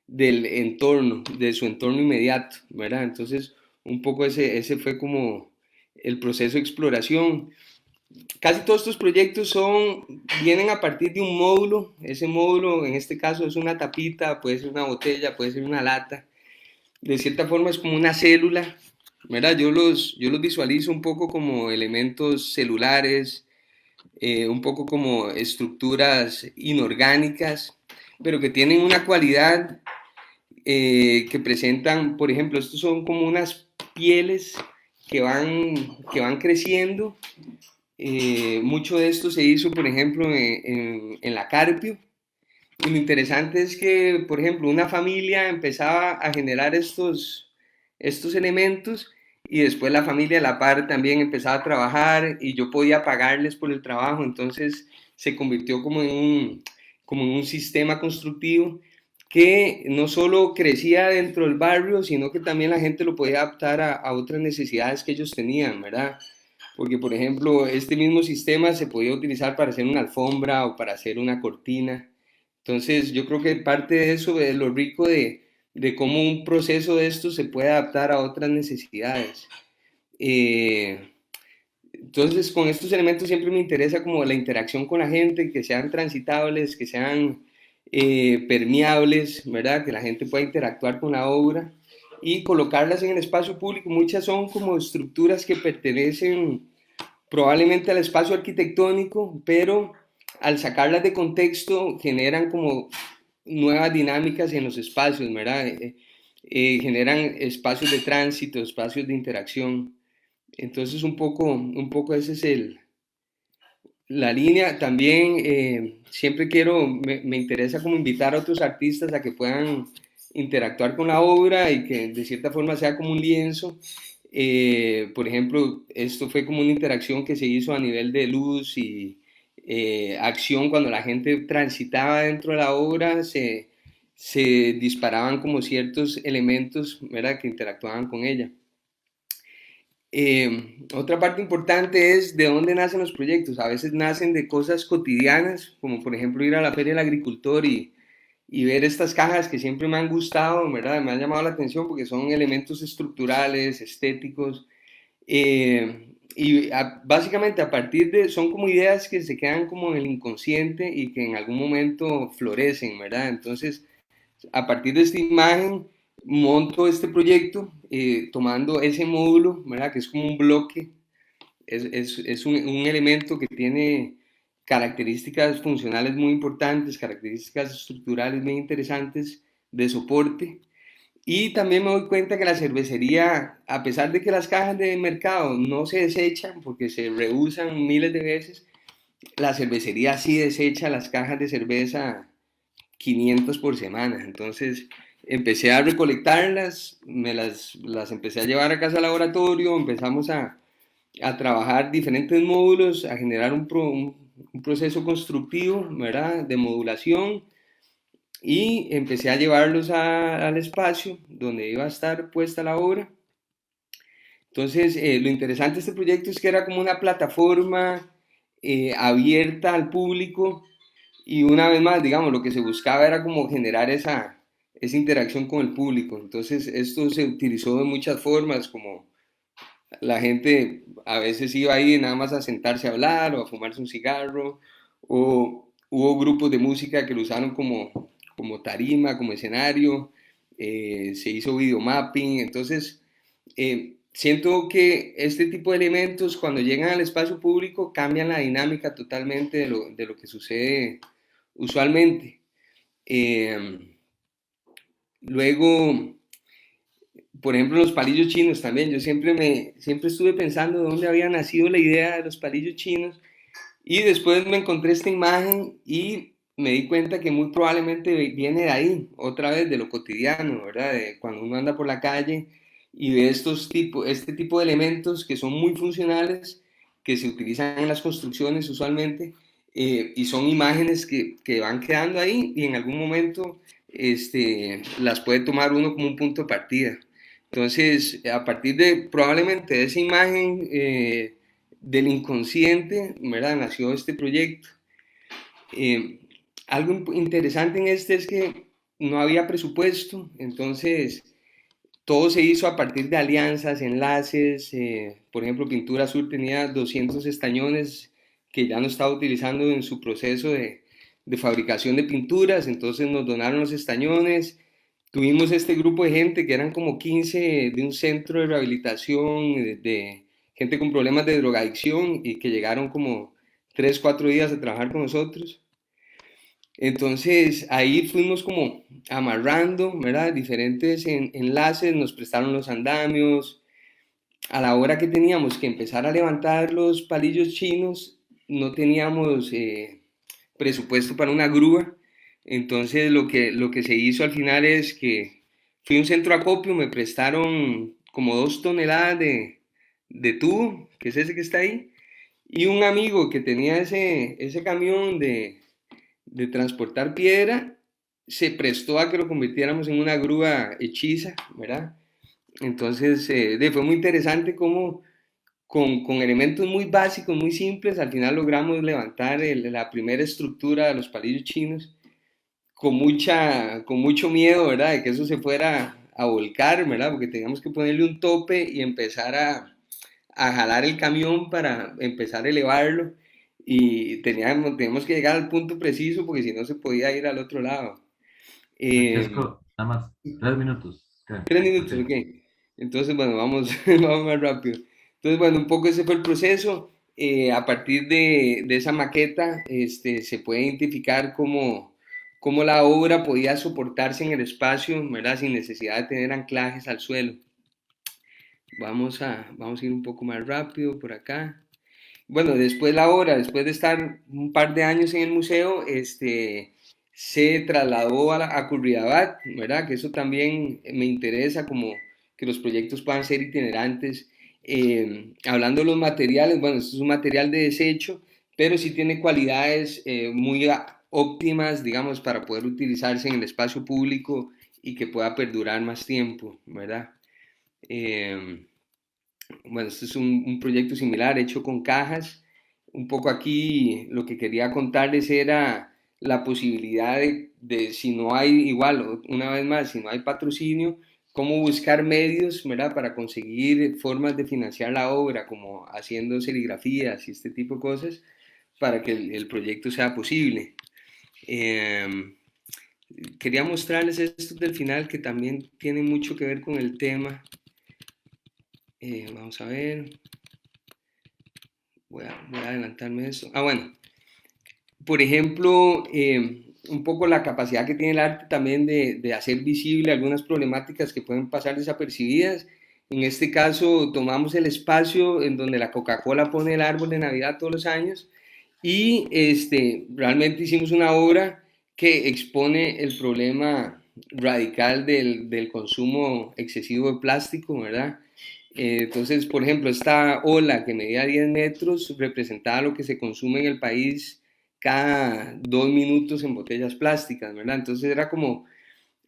del entorno, de su entorno inmediato, ¿verdad? Entonces, un poco ese fue como el proceso de exploración. Casi todos estos proyectos vienen a partir de un módulo. Ese módulo, en este caso, es una tapita, puede ser una botella, puede ser una lata. De cierta forma es como una célula, ¿verdad? Yo los visualizo un poco como elementos celulares, un poco como estructuras inorgánicas, pero que tienen una cualidad que presentan, por ejemplo, estos son como unas pieles que van creciendo. Mucho de esto se hizo, por ejemplo, en la Carpio. Y lo interesante es que, por ejemplo, una familia empezaba a generar estos elementos y después la familia a la par también empezaba a trabajar y yo podía pagarles por el trabajo. Entonces se convirtió como en un sistema constructivo que no solo crecía dentro del barrio, sino que también la gente lo podía adaptar a otras necesidades que ellos tenían, ¿verdad? Porque, por ejemplo, este mismo sistema se podía utilizar para hacer una alfombra o para hacer una cortina. Entonces, yo creo que parte de eso es lo rico de cómo un proceso de esto se puede adaptar a otras necesidades. Eh, entonces, con estos elementos siempre me interesa como la interacción con la gente, que sean transitables, que sean permeables, ¿verdad? Que la gente pueda interactuar con la obra y colocarlas en el espacio público. Muchas son como estructuras que pertenecen probablemente al espacio arquitectónico, pero al sacarlas de contexto generan como nuevas dinámicas en los espacios, ¿verdad? Generan espacios de tránsito, espacios de interacción. Entonces un poco esa es la línea. También siempre me interesa como invitar a otros artistas a que puedan interactuar con la obra y que de cierta forma sea como un lienzo. Por ejemplo, esto fue como una interacción que se hizo a nivel de luz y acción cuando la gente transitaba dentro de la obra, se disparaban como ciertos elementos, ¿verdad?, que interactuaban con ella. Otra parte importante es de dónde nacen los proyectos. A veces nacen de cosas cotidianas, como por ejemplo ir a la Feria del Agricultor y ver estas cajas que siempre me han gustado, ¿verdad? Me han llamado la atención porque son elementos estructurales, estéticos, básicamente son como ideas que se quedan como en el inconsciente y que en algún momento florecen, ¿verdad? Entonces, a partir de esta imagen, monto este proyecto tomando ese módulo, ¿verdad? Que es como un bloque, es un elemento que tiene características funcionales muy importantes, características estructurales muy interesantes de soporte. Y también me doy cuenta que la cervecería, a pesar de que las cajas de mercado no se desechan porque se reusan miles de veces, la cervecería sí desecha las cajas de cerveza 500 por semana. Entonces empecé a recolectarlas, las empecé a llevar a casa al laboratorio, empezamos a trabajar diferentes módulos, a generar un proceso constructivo, ¿verdad? De modulación, y empecé a llevarlos al espacio donde iba a estar puesta la obra. Entonces, lo interesante de este proyecto es que era como una plataforma abierta al público y una vez más, digamos, lo que se buscaba era como generar esa interacción con el público. Entonces, esto se utilizó de muchas formas, como la gente a veces iba ahí nada más a sentarse a hablar o a fumarse un cigarro, o hubo grupos de música que lo usaron como tarima, como escenario, se hizo videomapping. Entonces, siento que este tipo de elementos cuando llegan al espacio público cambian la dinámica totalmente de lo que sucede usualmente. Eh, luego, por ejemplo, los palillos chinos también. Yo siempre estuve pensando de dónde había nacido la idea de los palillos chinos, y después me encontré esta imagen y me di cuenta que muy probablemente viene de ahí, otra vez de lo cotidiano, ¿verdad? De cuando uno anda por la calle y ve este tipo de elementos que son muy funcionales, que se utilizan en las construcciones usualmente, y son imágenes que van quedando ahí y en algún momento las puede tomar uno como un punto de partida. Entonces, a partir de probablemente de esa imagen del inconsciente, ¿verdad? Nació este proyecto. Eh, Algo interesante en este es que no había presupuesto, entonces todo se hizo a partir de alianzas, enlaces. Por ejemplo, Pintura Sur tenía 200 estañones que ya no estaba utilizando en su proceso de fabricación de pinturas, entonces nos donaron los estañones. Tuvimos este grupo de gente que eran como 15 de un centro de rehabilitación de gente con problemas de drogadicción y que llegaron como 3 4 días a trabajar con nosotros. Entonces ahí fuimos como amarrando, ¿verdad? Diferentes enlaces, nos prestaron los andamios. A la hora que teníamos que empezar a levantar los palillos chinos, no teníamos presupuesto para una grúa. Entonces lo que se hizo al final es que fui a un centro de acopio, me prestaron como 2 toneladas de tubo, que es ese que está ahí, y un amigo que tenía ese camión de transportar piedra, se prestó a que lo convirtiéramos en una grúa hechiza, ¿verdad? Entonces, fue muy interesante cómo con elementos muy básicos, muy simples, al final logramos levantar la primera estructura de los palillos chinos con mucho miedo, ¿verdad? De que eso se fuera a volcar, ¿verdad? Porque teníamos que ponerle un tope y empezar a jalar el camión para empezar a elevarlo. Y teníamos que llegar al punto preciso porque si no se podía ir al otro lado. Eh, Francesco, nada más, 3 minutos. ¿Qué? 3 minutos, Porque ok. Entonces, bueno, vamos, vamos más rápido. Entonces, bueno, un poco ese fue el proceso. A partir de esa maqueta, se puede identificar cómo la obra podía soportarse en el espacio, ¿verdad? Sin necesidad de tener anclajes al suelo. Vamos a ir un poco más rápido por acá. Bueno, después la obra, después de estar un par de años en el museo, se trasladó a Curridabat, ¿verdad? Que eso también me interesa, como que los proyectos puedan ser itinerantes. Hablando de los materiales, bueno, esto es un material de desecho, pero sí tiene cualidades muy óptimas, digamos, para poder utilizarse en el espacio público y que pueda perdurar más tiempo, ¿verdad? Eh, bueno, este es un proyecto similar hecho con cajas. Un poco aquí lo que quería contarles era la posibilidad si no hay, igual, una vez más, si no hay patrocinio, cómo buscar medios, ¿verdad? Para conseguir formas de financiar la obra, como haciendo serigrafías y este tipo de cosas, para que el proyecto sea posible. Eh, Quería mostrarles esto del final que también tiene mucho que ver con el tema. Vamos a ver. Voy a adelantarme eso. Bueno. Por ejemplo, un poco la capacidad que tiene el arte también de hacer visible algunas problemáticas que pueden pasar desapercibidas. En este caso, tomamos el espacio en donde la Coca-Cola pone el árbol de Navidad todos los años y realmente hicimos una obra que expone el problema radical del consumo excesivo de plástico, ¿verdad? Entonces, por ejemplo, esta ola que medía 10 metros representaba lo que se consume en el país cada 2 minutos en botellas plásticas, ¿verdad? Entonces era como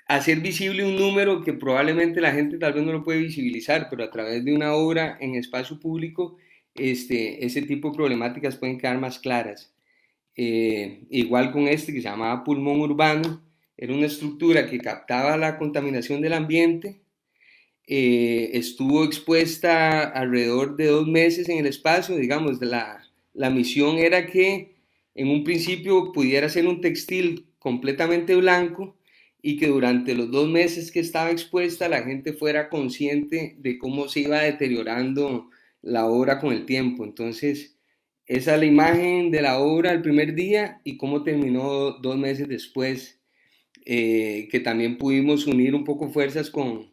hacer visible un número que probablemente la gente tal vez no lo puede visibilizar, pero a través de una obra en espacio público, ese tipo de problemáticas pueden quedar más claras. Igual con este que se llamaba pulmón urbano, era una estructura que captaba la contaminación del ambiente, estuvo expuesta alrededor de 2 meses en el espacio, digamos, la misión era que en un principio pudiera ser un textil completamente blanco y que durante los 2 meses que estaba expuesta la gente fuera consciente de cómo se iba deteriorando la obra con el tiempo. Entonces, esa es la imagen de la obra el primer día y cómo terminó 2 meses después, que también pudimos unir un poco fuerzas con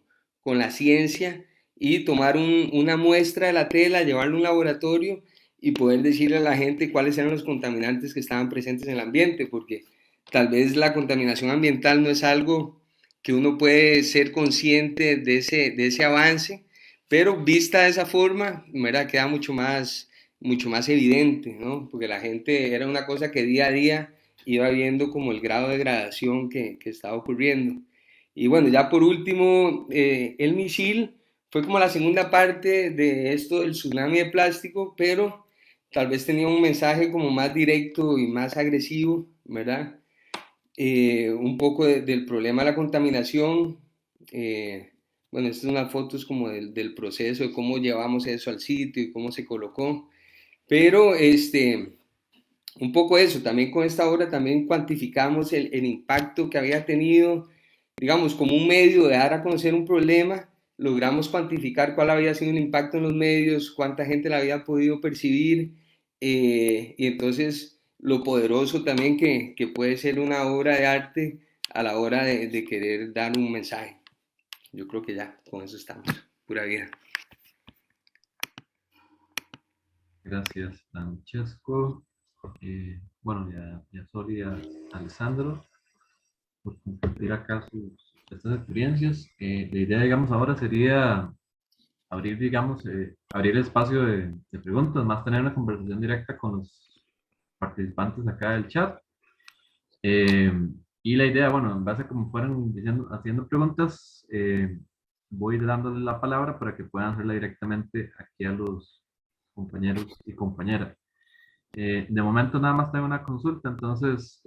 la ciencia y tomar una muestra de la tela, llevarla a un laboratorio y poder decirle a la gente cuáles eran los contaminantes que estaban presentes en el ambiente, porque tal vez la contaminación ambiental no es algo que uno puede ser consciente de ese avance, pero vista de esa forma, ¿verdad? Queda mucho más evidente, ¿no? Porque la gente era una cosa que día a día iba viendo como el grado de degradación que estaba ocurriendo. Y bueno, ya por último, el misil fue como la segunda parte de esto del tsunami de plástico, pero tal vez tenía un mensaje como más directo y más agresivo, ¿verdad? Un poco del problema de la contaminación. Bueno, estas son las fotos como del proceso, de cómo llevamos eso al sitio y cómo se colocó. Pero un poco eso, también con esta obra también cuantificamos el impacto que había tenido, digamos, como un medio de dar a conocer un problema, logramos cuantificar cuál había sido el impacto en los medios, cuánta gente la había podido percibir, y entonces lo poderoso también que puede ser una obra de arte a la hora de querer dar un mensaje. Yo creo que ya, con eso estamos, pura vida. Gracias, Francesco. Bueno, ya Soli y a Alessandro por compartir acá estas experiencias. La idea, digamos, ahora sería abrir, digamos, abrir el espacio de preguntas, más tener una conversación directa con los participantes acá del chat. Y la idea, bueno, en base a como fueran diciendo, haciendo preguntas, voy dándoles la palabra para que puedan hacerla directamente aquí a los compañeros y compañeras. De momento nada más tengo una consulta, entonces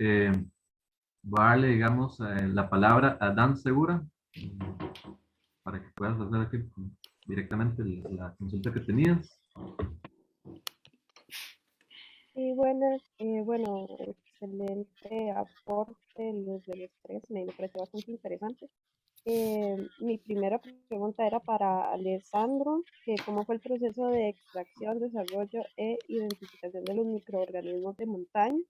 voy a darle, digamos, la palabra a Dan Segura para que puedas hacer aquí directamente la consulta que tenías. Sí, buenas. Bueno, excelente aporte los del estrés, me pareció bastante interesante. Mi primera pregunta era para Alessandro, que cómo fue el proceso de extracción, desarrollo e identificación de los microorganismos de montaña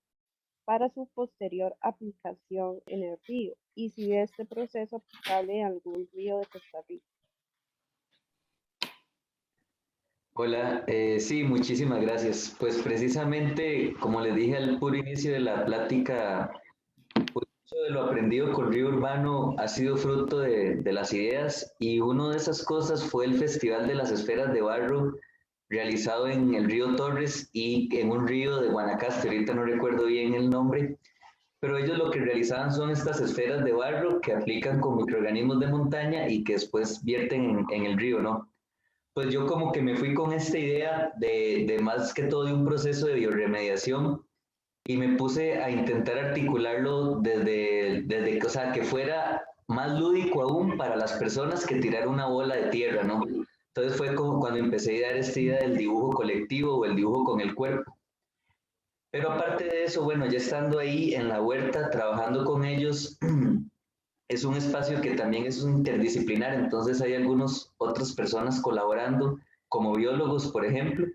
para su posterior aplicación en el río, y si este proceso aplicable en algún río de Costa Rica. Hola, sí, muchísimas gracias. Pues precisamente, como les dije al puro inicio de la plática, pues mucho de lo aprendido con Río Urbano ha sido fruto de las ideas y una de esas cosas fue el Festival de las Esferas de Barro realizado en el río Torres y en un río de Guanacaste, ahorita no recuerdo bien el nombre, pero ellos lo que realizaban son estas esferas de barro que aplican con microorganismos de montaña y que después vierten en el río, ¿no? Pues yo como que me fui con esta idea de más que todo de un proceso de bioremediación y me puse a intentar articularlo desde o sea, que fuera más lúdico aún para las personas que tirar una bola de tierra, ¿no? Entonces fue como cuando empecé a dar esta idea del dibujo colectivo o el dibujo con el cuerpo. Pero aparte de eso, bueno, ya estando ahí en la huerta, trabajando con ellos, es un espacio que también es interdisciplinar, entonces hay algunas otras personas colaborando, como biólogos, por ejemplo.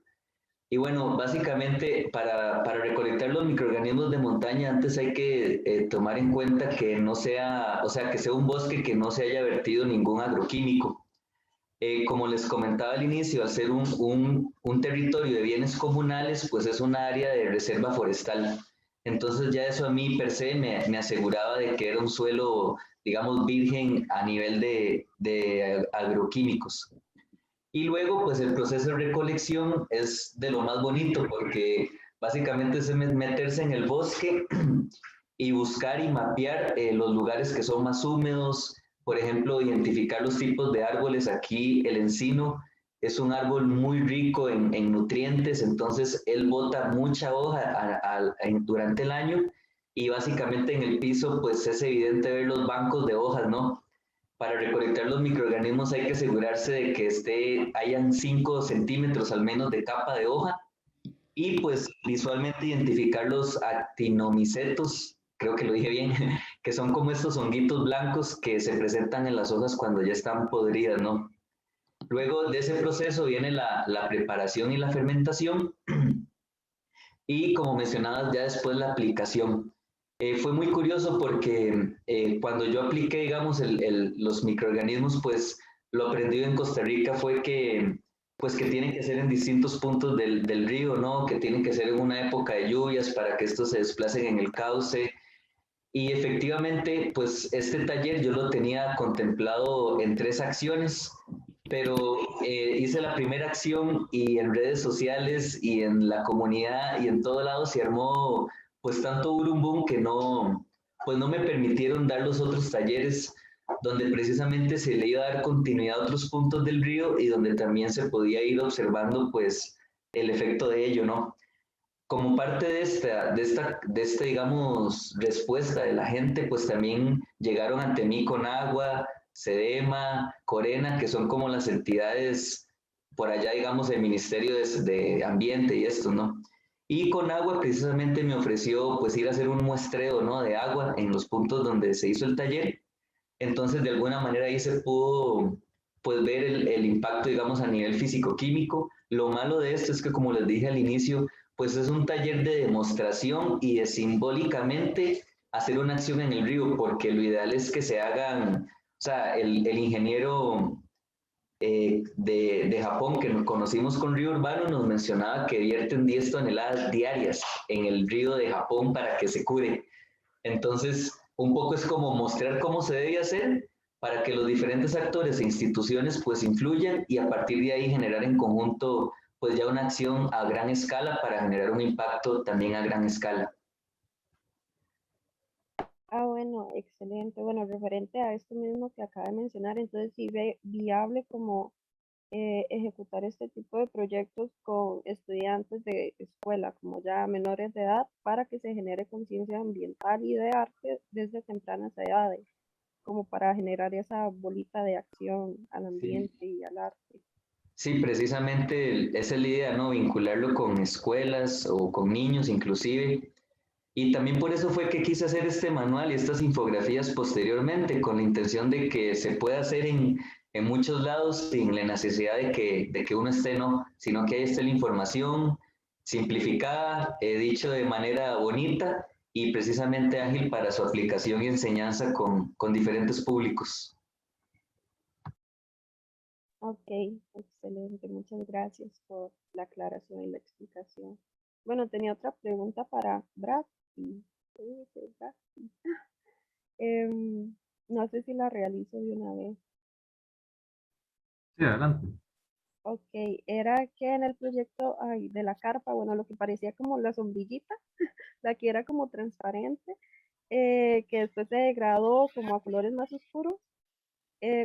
Y bueno, básicamente para recolectar los microorganismos de montaña, antes hay que tomar en cuenta que no sea, o sea, que sea un bosque que no se haya vertido ningún agroquímico. Como les comentaba al inicio, al ser un territorio de bienes comunales, pues es un área de reserva forestal. Entonces ya eso a mí per se me aseguraba de que era un suelo, digamos, virgen a nivel de agroquímicos. Y luego, pues el proceso de recolección es de lo más bonito porque básicamente es meterse en el bosque y buscar y mapear los lugares que son más húmedos, por ejemplo, identificar los tipos de árboles. Aquí el encino es un árbol muy rico en nutrientes, entonces él bota mucha hoja durante el año y básicamente en el piso pues es evidente ver los bancos de hojas, ¿no? Para recolectar los microorganismos hay que asegurarse de que hayan 5 centímetros al menos de capa de hoja y pues visualmente identificar los actinomicetos, creo que lo dije bien, que son como estos honguitos blancos que se presentan en las hojas cuando ya están podridas, ¿no? Luego de ese proceso viene la preparación y la fermentación y como mencionabas ya después la aplicación. Fue muy curioso porque cuando yo apliqué, digamos, los microorganismos, pues lo aprendido en Costa Rica fue que, pues que tienen que ser en distintos puntos del río, ¿no? Que tienen que ser en una época de lluvias para que estos se desplacen en el cauce. Y efectivamente, pues este taller yo lo tenía contemplado en 3 acciones, pero hice la primera acción y en redes sociales y en la comunidad y en todo lado se armó pues tanto burumbum que no, pues no me permitieron dar los otros talleres donde precisamente se le iba a dar continuidad a otros puntos del río y donde también se podía ir observando pues el efecto de ello, ¿no? Como parte de esta, digamos, respuesta de la gente, pues también llegaron ante mí con agua, Sedema, Corena, que son como las entidades por allá, digamos, del Ministerio de Ambiente y esto, ¿no? Y con agua precisamente me ofreció pues ir a hacer un muestreo, ¿no? De agua en los puntos donde se hizo el taller. Entonces, de alguna manera ahí se pudo pues ver el impacto, digamos, a nivel físico-químico. Lo malo de esto es que, como les dije al inicio, pues es un taller de demostración y de simbólicamente hacer una acción en el río, porque lo ideal es que se hagan, o sea, el ingeniero de Japón que nos conocimos con Río Urbano nos mencionaba que vierten 10 toneladas diarias en el río de Japón para que se cure. Entonces, un poco es como mostrar cómo se debe hacer para que los diferentes actores e instituciones pues influyan y a partir de ahí generar en conjunto pues ya una acción a gran escala para generar un impacto también a gran escala. Ah, bueno, excelente. Bueno, referente a esto mismo que acaba de mencionar, entonces sí ve viable como ejecutar este tipo de proyectos con estudiantes de escuela, como ya menores de edad, para que se genere conciencia ambiental y de arte desde tempranas edades, como para generar esa bolita de acción al Sí. ambiente y al arte. Sí, precisamente esa es la idea, ¿no? Vincularlo con escuelas o con niños inclusive. Y también por eso fue que quise hacer este manual y estas infografías posteriormente, con la intención de que se pueda hacer en muchos lados sin la necesidad de que uno esté, no, sino que ahí esté la información simplificada, dicho de manera bonita y precisamente ágil para su aplicación y enseñanza con diferentes públicos. Ok, excelente. Muchas gracias por la aclaración y la explicación. Bueno, tenía otra pregunta para Brad. No sé si la realizo de una vez. Sí, adelante. Ok, era que en el proyecto de la carpa, bueno, lo que parecía como la sombrillita, la que era como transparente, que después se degradó como a colores más oscuros,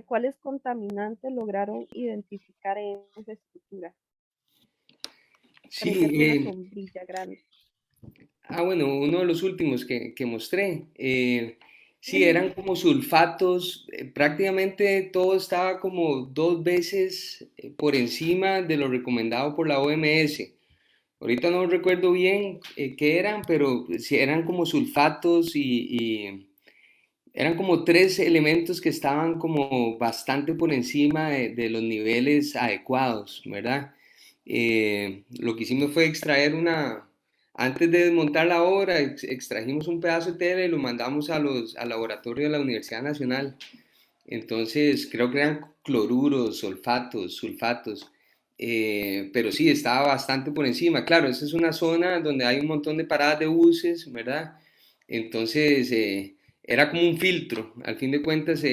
¿cuáles contaminantes lograron identificar en esa estructura? Parecía como una Sí, sombrilla grande. bueno, uno de los últimos que mostré. Sí, Ujú. eran como sulfatos, prácticamente todo estaba como 2 veces por encima de lo recomendado por la OMS. ahorita no recuerdo bien qué eran, pero sí eran como sulfatos y eran como tres elementos que estaban como bastante por encima de los niveles adecuados, ¿verdad? Lo que hicimos fue extraer antes de desmontar la obra, extrajimos un pedazo de tela y lo mandamos al laboratorio de la Universidad Nacional. Entonces, creo que eran cloruros, sulfatos, pero sí, estaba bastante por encima. Claro, esa es una zona donde hay un montón de paradas de buses, ¿verdad? Entonces, era como un filtro. Al fin de cuentas,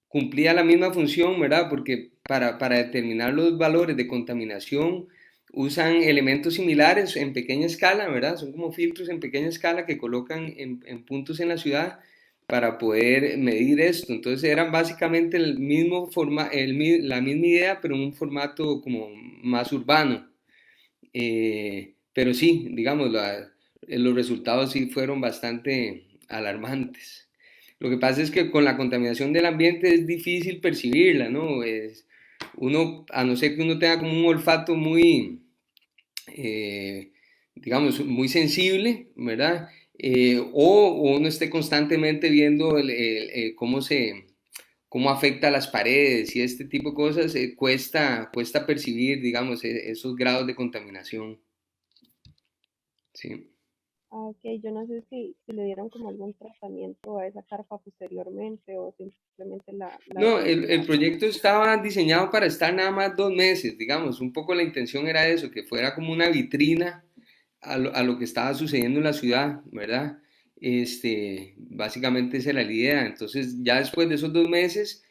cumplía la misma función, ¿verdad? Porque para determinar los valores de contaminación usan elementos similares en pequeña escala, ¿verdad? Son como filtros en pequeña escala que colocan en puntos en la ciudad para poder medir esto. Entonces eran básicamente el mismo la misma idea, pero en un formato como más urbano. Pero sí, digamos, los resultados sí fueron bastante alarmantes. Lo que pasa es que con la contaminación del ambiente es difícil percibirla, ¿no? A no ser que uno tenga como un olfato muy, eh, digamos, muy sensible, ¿verdad? O uno esté constantemente viendo cómo afecta a las paredes y este tipo de cosas, cuesta percibir, digamos, esos grados de contaminación. Sí. Ah, ok, yo no sé si le dieron como algún tratamiento a esa carpa posteriormente o simplemente la No, dejaron el quedar. proyecto estaba diseñado para estar nada más 2 meses, digamos, un poco la intención era eso, que fuera como una vitrina a lo que estaba sucediendo en la ciudad, ¿verdad? Básicamente esa era la idea. Entonces, ya después de esos 2 meses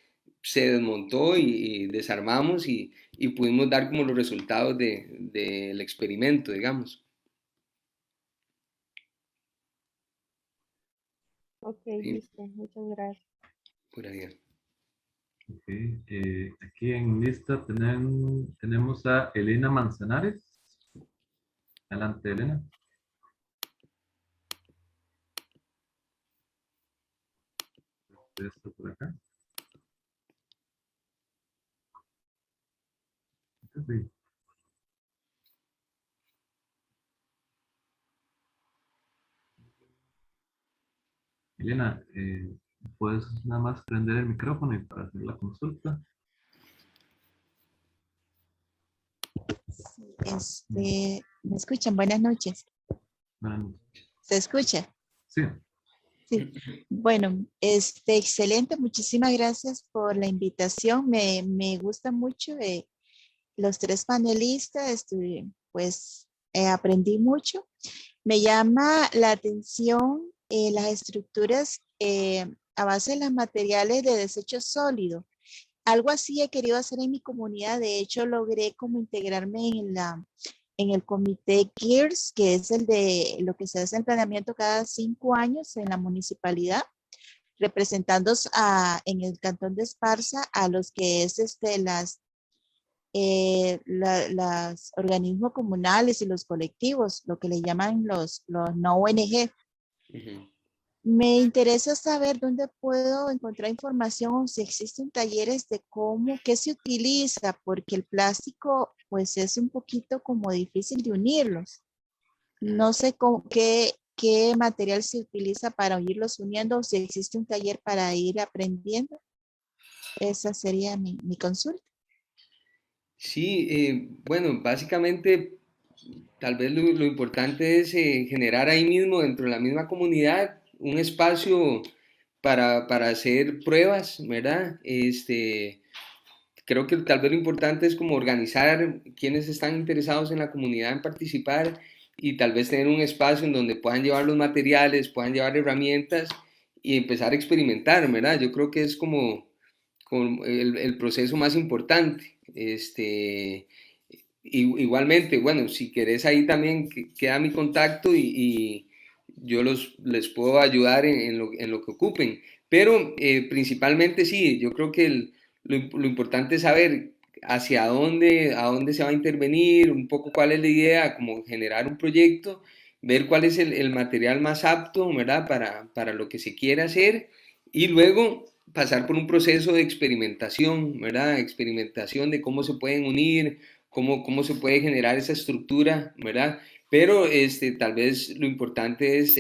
se desmontó y desarmamos y pudimos dar como los resultados del experimento, digamos. Ok, Sí, listo, muchas gracias. por ahí. Ok, aquí en lista tenemos a Elena Manzanares. Adelante, Elena. Esto por acá. Sí. Elena, puedes nada más prender el micrófono y para hacer la consulta. ¿Me escuchan? Buenas noches. Bueno, ¿Se escucha? sí, Sí. Bueno, excelente. Muchísimas gracias por la invitación. Me gusta mucho los tres panelistas. Pues aprendí mucho. Me llama la atención las estructuras a base de los materiales de desecho sólido. Algo así he querido hacer en mi comunidad. De hecho, logré como integrarme en el comité GEARS, que es el de lo que se hace en planeamiento cada 5 años en la municipalidad, representando en el cantón de Esparza a los que es las organismos comunales y los colectivos, lo que le llaman los no ONG. Ujú. Me interesa saber dónde puedo encontrar información o si existen talleres de qué se utiliza, porque el plástico pues es un poquito como difícil de unirlos. No sé qué material se utiliza para irlos uniendo o si existe un taller para ir aprendiendo. Esa sería mi consulta. Sí, bueno, básicamente tal vez lo importante es generar ahí mismo, dentro de la misma comunidad, un espacio para hacer pruebas, ¿verdad? Creo que tal vez lo importante es como organizar quienes están interesados en la comunidad en participar y tal vez tener un espacio en donde puedan llevar los materiales, puedan llevar herramientas y empezar a experimentar, ¿verdad? Yo creo que es como el proceso más importante. Igualmente, bueno, si querés ahí también queda mi contacto y yo les puedo ayudar en lo que ocupen. Pero principalmente sí, yo creo que lo importante es saber a dónde se va a intervenir, un poco cuál es la idea, como generar un proyecto, ver cuál es el material más apto, ¿verdad? Para lo que se quiere hacer y luego pasar por un proceso de experimentación, ¿verdad? Experimentación de cómo se pueden unir, cómo se puede generar esa estructura, ¿verdad? Pero tal vez lo importante es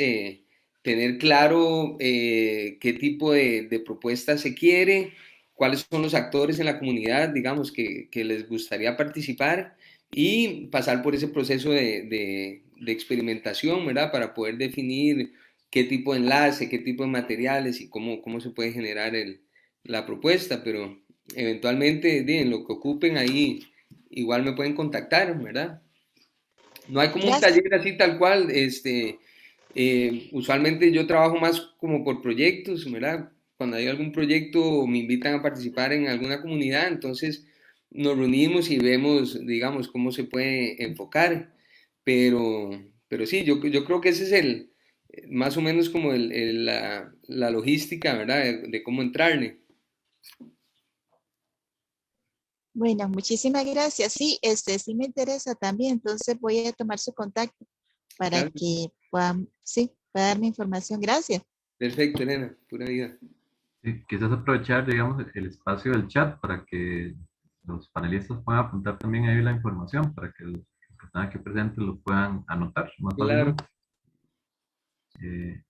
tener claro qué tipo de propuesta se quiere, cuáles son los actores en la comunidad, digamos, que les gustaría participar y pasar por ese proceso de experimentación, ¿verdad? Para poder definir qué tipo de enlace, qué tipo de materiales y cómo se puede generar la propuesta, pero eventualmente en lo que ocupen ahí igual me pueden contactar, ¿verdad? No hay como un Gracias. taller así tal cual, usualmente yo trabajo más como por proyectos, ¿verdad? Cuando hay algún proyecto me invitan a participar en alguna comunidad, entonces nos reunimos y vemos, digamos, cómo se puede enfocar, pero, pero sí, yo creo que ese es más o menos como la logística, ¿verdad? De cómo entrarle. Bueno, muchísimas gracias. Sí, sí me interesa también, entonces voy a tomar su contacto para Claro. que puedan, sí, pueda darme información. Gracias. Perfecto, Elena, pura vida. Sí, quizás aprovechar, digamos, el espacio del chat para que los panelistas puedan apuntar también ahí la información, para que los que están aquí presentes lo puedan anotar más Claro. fácilmente. Eh,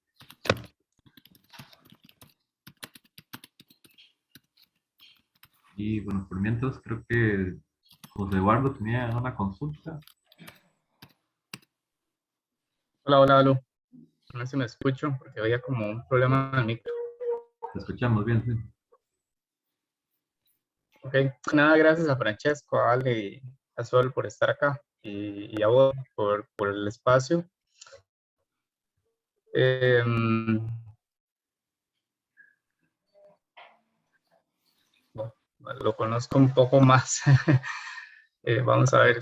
y bueno, por mientras creo que José Eduardo tenía una consulta. Hola, hola, aló. No sé si me escucho porque había como un problema en el micro. Te escuchamos bien, sí. Ok, nada, gracias a Francesco, a Ale y a Sol por estar acá y a vos por el espacio. Bueno, lo conozco un poco más. Vamos a ver,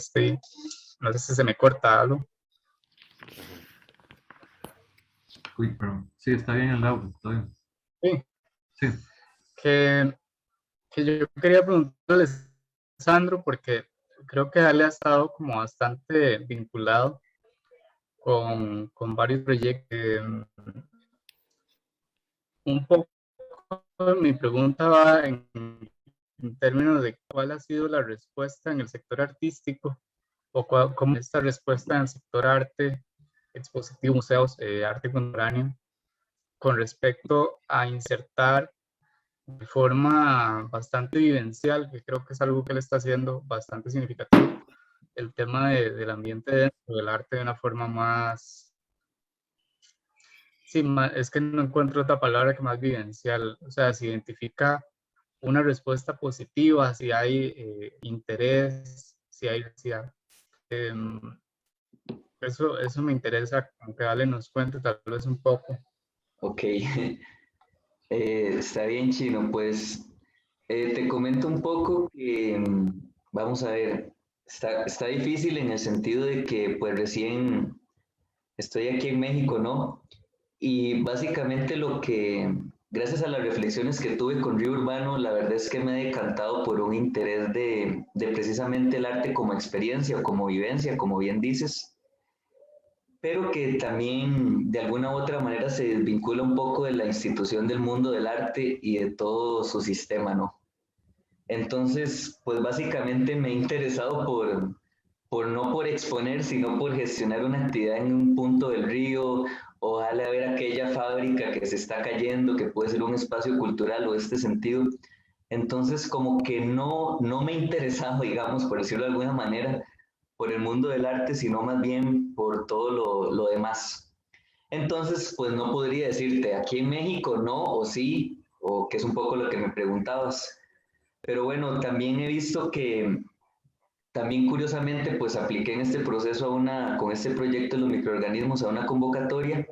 no sé si se me corta algo. Uy, perdón. Sí, está bien el audio, está bien. Sí, Sí. que yo quería preguntarle a Sandro porque creo que Ale ha estado como bastante vinculado con varios proyectos. Un poco mi pregunta va en términos de cuál ha sido la respuesta en el sector artístico o cómo esta respuesta en el sector arte, expositivo, museos, arte contemporáneo, con respecto a insertar de forma bastante vivencial, que creo que es algo que él está haciendo bastante significativo, el tema del ambiente dentro del arte de una forma más, sí, es que no encuentro otra palabra que más vivencial, o sea, se identifica una respuesta positiva, si hay interés, si hay necesidad. Eso me interesa, aunque Ale nos cuente tal vez un poco. Ok, está bien, Chino. Pues te comento un poco que, vamos a ver, está difícil en el sentido de que pues recién estoy aquí en México, ¿no? Y básicamente gracias a las reflexiones que tuve con Río Urbano, la verdad es que me he decantado por un interés de precisamente el arte como experiencia o como vivencia, como bien dices, pero que también de alguna u otra manera se desvincula un poco de la institución del mundo del arte y de todo su sistema, ¿no? Entonces, pues básicamente me he interesado no por exponer, sino por gestionar una actividad en un punto del río, ojalá ver aquella fábrica que se está cayendo, que puede ser un espacio cultural o este sentido. Entonces, como que no me he interesado, digamos, por decirlo de alguna manera, por el mundo del arte, sino más bien por todo lo demás. Entonces, pues no podría decirte, aquí en México no, o sí, o que es un poco lo que me preguntabas. Pero bueno, también he visto que, también curiosamente, pues apliqué en este proceso con este proyecto de los microorganismos a una convocatoria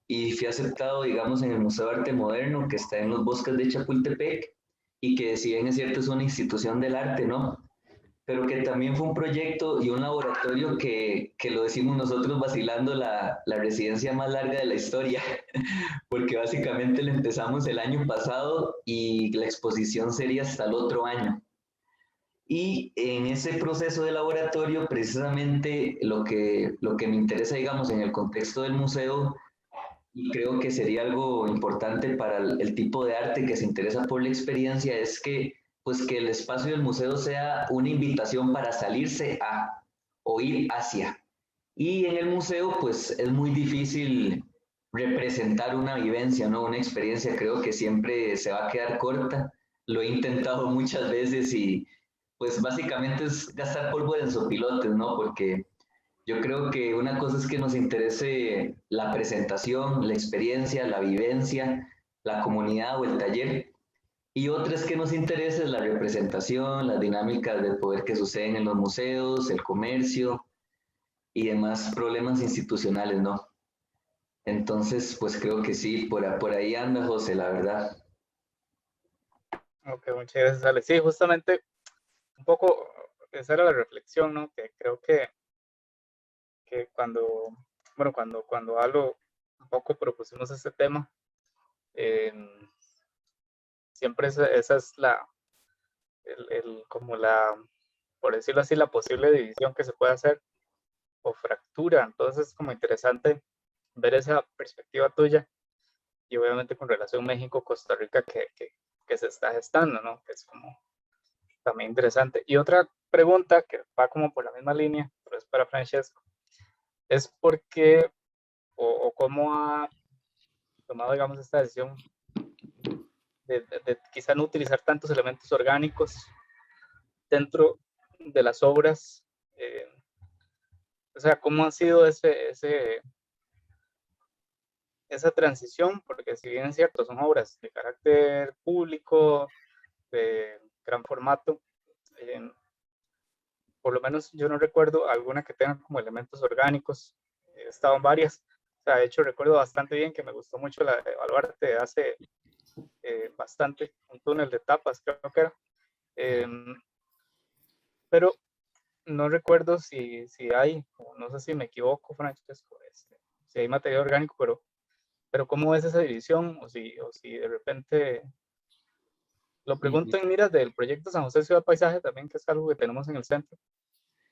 y fui aceptado, digamos, en el Museo de Arte Moderno, que está en los bosques de Chapultepec, y que si bien es cierto es una institución del arte, ¿no? Pero que también fue un proyecto y un laboratorio que lo decimos nosotros vacilando la residencia más larga de la historia, porque básicamente la empezamos el año pasado y la exposición sería hasta el otro año. Y en ese proceso de laboratorio, precisamente lo que me interesa, digamos, en el contexto del museo, y creo que sería algo importante para el tipo de arte que se interesa por la experiencia, es que pues que el espacio del museo sea una invitación para salirse a o ir hacia. Y en el museo, pues es muy difícil representar una vivencia, ¿no? Una experiencia, creo que siempre se va a quedar corta. Lo he intentado muchas veces y pues básicamente es gastar pólvora en sopilotes, ¿no? Porque yo creo que una cosa es que nos interese la presentación, la experiencia, la vivencia, la comunidad o el taller, y otra es que nos interese la representación, las dinámicas del poder que suceden en los museos, el comercio y demás problemas institucionales, ¿no? Entonces, pues creo que sí, por ahí anda José, la verdad. Ok, muchas gracias, Ale. Sí, justamente un poco esa era la reflexión, ¿no? Que creo que cuando, bueno, cuando algo un poco propusimos este tema, eh, siempre esa es como por decirlo así, la posible división que se puede hacer o fractura. Entonces es como interesante ver esa perspectiva tuya y obviamente con relación México-Costa Rica que se está gestando, ¿no? Que es como también interesante. Y otra pregunta que va como por la misma línea, pero es para Francesco, es por qué o cómo ha tomado, digamos, esta decisión de quizá no utilizar tantos elementos orgánicos dentro de las obras. O sea, ¿cómo ha sido esa transición? Porque si bien es cierto, son obras de carácter público, de gran formato, por lo menos yo no recuerdo alguna que tenga como elementos orgánicos. He estado en varias. O sea, de hecho recuerdo bastante bien que me gustó mucho la de Baluarte hace bastante, un túnel de tapas creo que era. Pero no recuerdo si hay, o no sé si me equivoco, Francesco, si hay material orgánico, pero ¿cómo es esa división? O si de repente, lo pregunto en miras del proyecto San José Ciudad Paisaje también, que es algo que tenemos en el centro,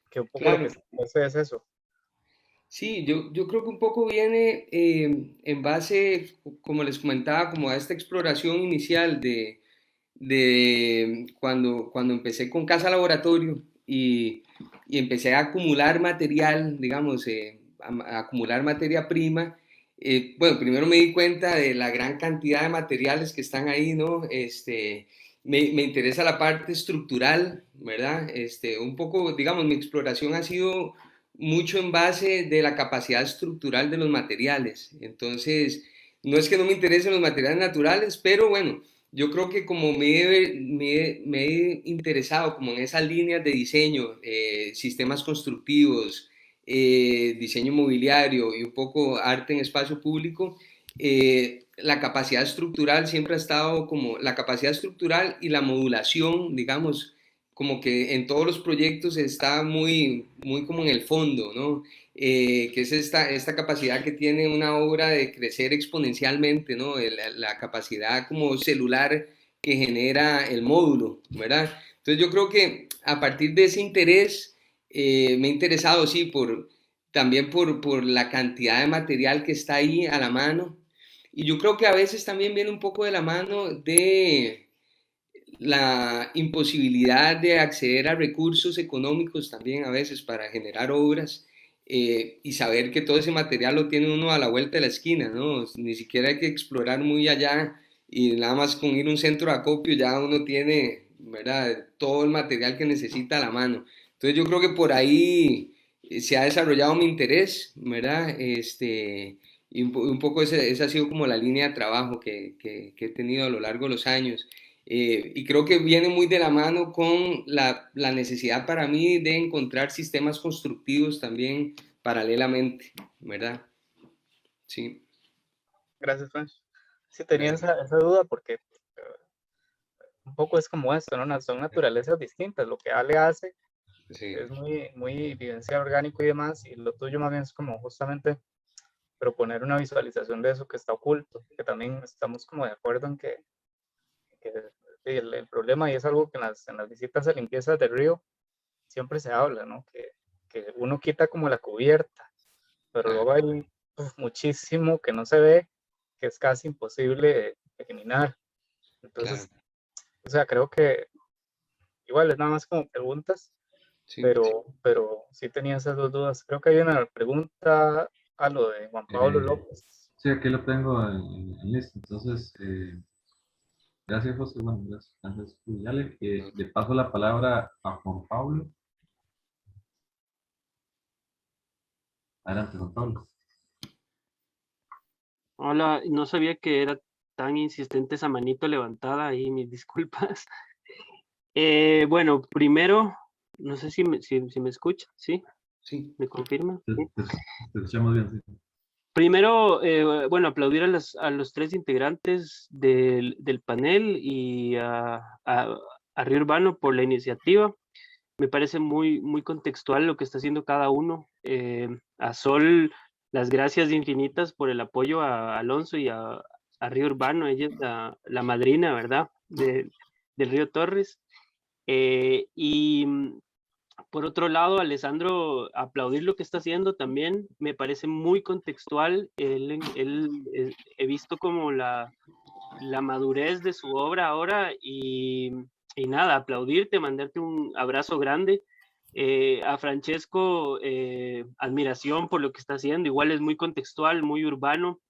que un poco lo Claro. que se hace es eso. Sí, yo creo que un poco viene en base, como les comentaba, como a esta exploración inicial de cuando empecé con Casa Laboratorio y empecé a acumular material, digamos, a acumular materia prima. Bueno, primero me di cuenta de la gran cantidad de materiales que están ahí, ¿no? Me interesa la parte estructural, ¿verdad? Un poco, digamos, mi exploración ha sido mucho en base de la capacidad estructural de los materiales. Entonces, no es que no me interesen los materiales naturales, pero bueno, yo creo que como me he interesado como en esas líneas de diseño, sistemas constructivos, diseño mobiliario y un poco arte en espacio público, la capacidad estructural siempre ha estado como la capacidad estructural y la modulación, digamos, como que en todos los proyectos está muy como en el fondo, ¿no? Que es esta capacidad que tiene una obra de crecer exponencialmente, ¿no? La capacidad como celular que genera el módulo, ¿verdad? Entonces yo creo que a partir de ese interés me he interesado, sí, también por la cantidad de material que está ahí a la mano. Y yo creo que a veces también viene un poco de la mano de la imposibilidad de acceder a recursos económicos también a veces para generar obras y saber que todo ese material lo tiene uno a la vuelta de la esquina, ¿no? Ni siquiera hay que explorar muy allá y nada más con ir a un centro de acopio ya uno tiene, ¿verdad? Todo el material que necesita a la mano. Entonces yo creo que por ahí se ha desarrollado mi interés, ¿verdad? Y un poco esa ha sido como la línea de trabajo que he tenido a lo largo de los años. Y creo que viene muy de la mano con la necesidad para mí de encontrar sistemas constructivos también paralelamente, ¿verdad? Sí. Gracias, Franch. Sí, tenía Gracias. esa duda porque un poco es como esto, ¿no? Son naturalezas distintas. Lo que Ale hace Sí. es muy vivencial, orgánico y demás, y lo tuyo más bien es como justamente proponer una visualización de eso que está oculto, que también estamos como de acuerdo en que el problema, y es algo que en las visitas de limpieza del río siempre se habla, ¿no? Que uno quita como la cubierta, pero luego hay muchísimo que no se ve, que es casi imposible eliminar. Entonces, Claro. o sea, creo que igual es nada más como preguntas, Sí. pero sí tenía esas dos dudas. Creo que hay una pregunta a lo de Juan Pablo López. Sí, aquí lo tengo en lista. Entonces, gracias, José. Bueno, gracias, ya le paso la palabra a Juan Pablo. Adelante, Juan Pablo. Hola, no sabía que era tan insistente esa manito levantada ahí, mis disculpas. Bueno, primero, no sé si me escucha, ¿sí? Sí. ¿Me confirma? Te, Sí. te escuchamos bien, sí. Primero, bueno, aplaudir a los tres integrantes del panel y a Río Urbano por la iniciativa. Me parece muy contextual lo que está haciendo cada uno. A Sol, las gracias infinitas por el apoyo a Alonso y a Río Urbano. Ella es la madrina, ¿verdad? Del Río Torres. Por otro lado, Alessandro, aplaudir lo que está haciendo también. Me parece muy contextual. He visto como la madurez de su obra ahora y nada, aplaudirte, mandarte un abrazo grande. A Francesco, admiración por lo que está haciendo, igual es muy contextual, muy urbano,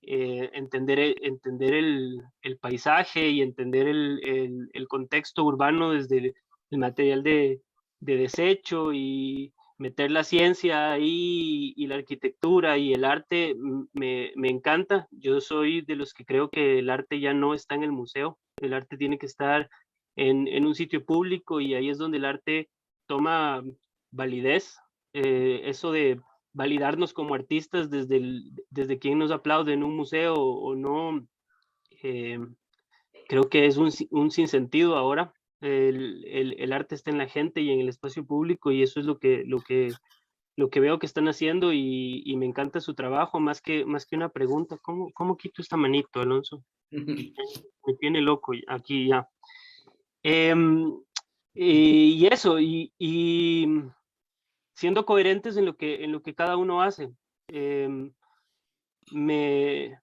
entender el paisaje y entender el contexto urbano desde el material de desecho y meter la ciencia ahí y la arquitectura y el arte me encanta. Yo soy de los que creo que el arte ya no está en el museo, el arte tiene que estar en un sitio público y ahí es donde el arte toma validez. Eso de validarnos como artistas desde quien nos aplaude en un museo o no, eh, creo que es un sinsentido ahora. El arte está en la gente y en el espacio público y eso es lo que veo que están haciendo y me encanta su trabajo, más que una pregunta. ¿Cómo quito esta manito, Alonso? Me tiene loco aquí ya. Y eso, y siendo coherentes en lo que cada uno hace. Me,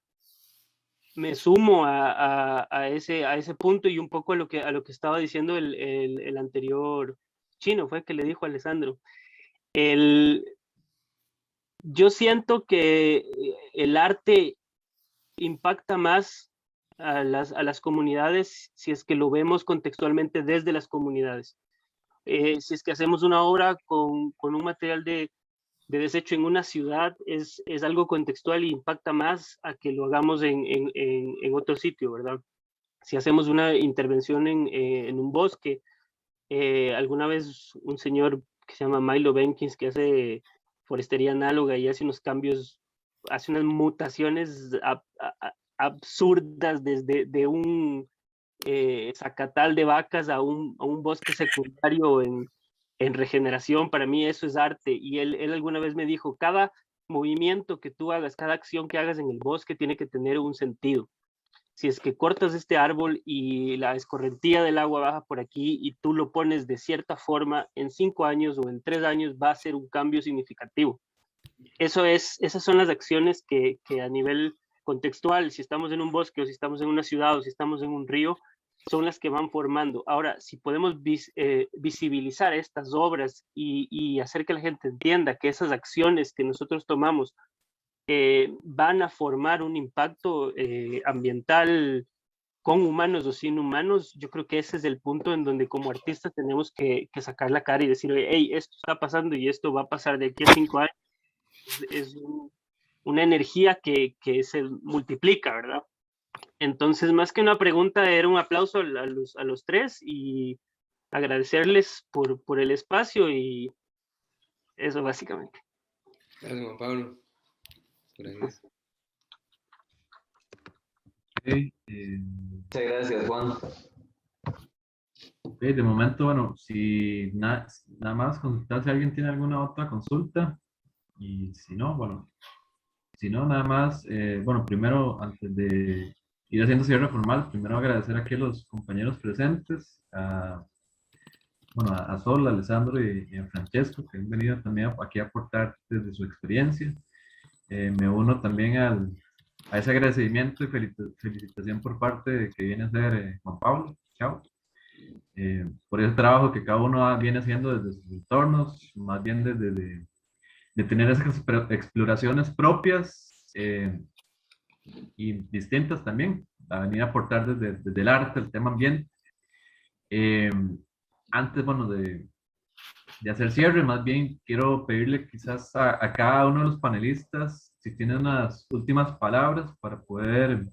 me sumo a ese punto y un poco a lo que estaba diciendo el anterior chino, fue que le dijo a Alessandro. Yo siento que el arte impacta más a las comunidades si es que lo vemos contextualmente desde las comunidades. Si es que hacemos una obra con un material de desecho en una ciudad, es algo contextual y impacta más a que lo hagamos en otro sitio, ¿verdad? Si hacemos una intervención en un bosque, alguna vez un señor que se llama Milo Benkins, que hace forestería análoga y hace unos cambios, hace unas mutaciones absurdas desde de un zacatal de vacas a un bosque secundario en regeneración. Para mí eso es arte. Y él alguna vez me dijo, cada movimiento que tú hagas, cada acción que hagas en el bosque tiene que tener un sentido. Si es que cortas este árbol y la escorrentía del agua baja por aquí y tú lo pones de cierta forma, en 5 años o en 3 años va a ser un cambio significativo. Esas son las acciones que a nivel contextual, si estamos en un bosque o si estamos en una ciudad o si estamos en un río, son las que van formando. Ahora, si podemos visibilizar estas obras y hacer que la gente entienda que esas acciones que nosotros tomamos van a formar un impacto ambiental con humanos o sin humanos, yo creo que ese es el punto en donde como artistas tenemos que sacar la cara y decir, hey, esto está pasando y esto va a pasar de aquí a 5 años. Es una energía que se multiplica, ¿verdad? Entonces, más que una pregunta, era un aplauso a los tres y agradecerles por el espacio y eso básicamente. Gracias, Juan Pablo. Gracias. Okay, Muchas gracias, Juan. ok, de momento, bueno, si nada más consultar si alguien tiene alguna otra consulta y si no, bueno, si no, nada más, bueno, primero, antes de ir haciendo cierre formal, primero agradecer aquí a los compañeros presentes, bueno, a Sol, a Alessandro y a Francesco, que han venido también aquí a aportar desde su experiencia. Me uno también a ese agradecimiento y felicitación por parte de que viene a ser Juan Pablo. Chao. por el trabajo que cada uno viene haciendo desde sus entornos, más bien de tener esas exploraciones propias y distintas también, a venir a aportar desde el arte, el tema ambiente. Antes, bueno, de hacer cierre, más bien quiero pedirle quizás a cada uno de los panelistas si tienen unas últimas palabras para poder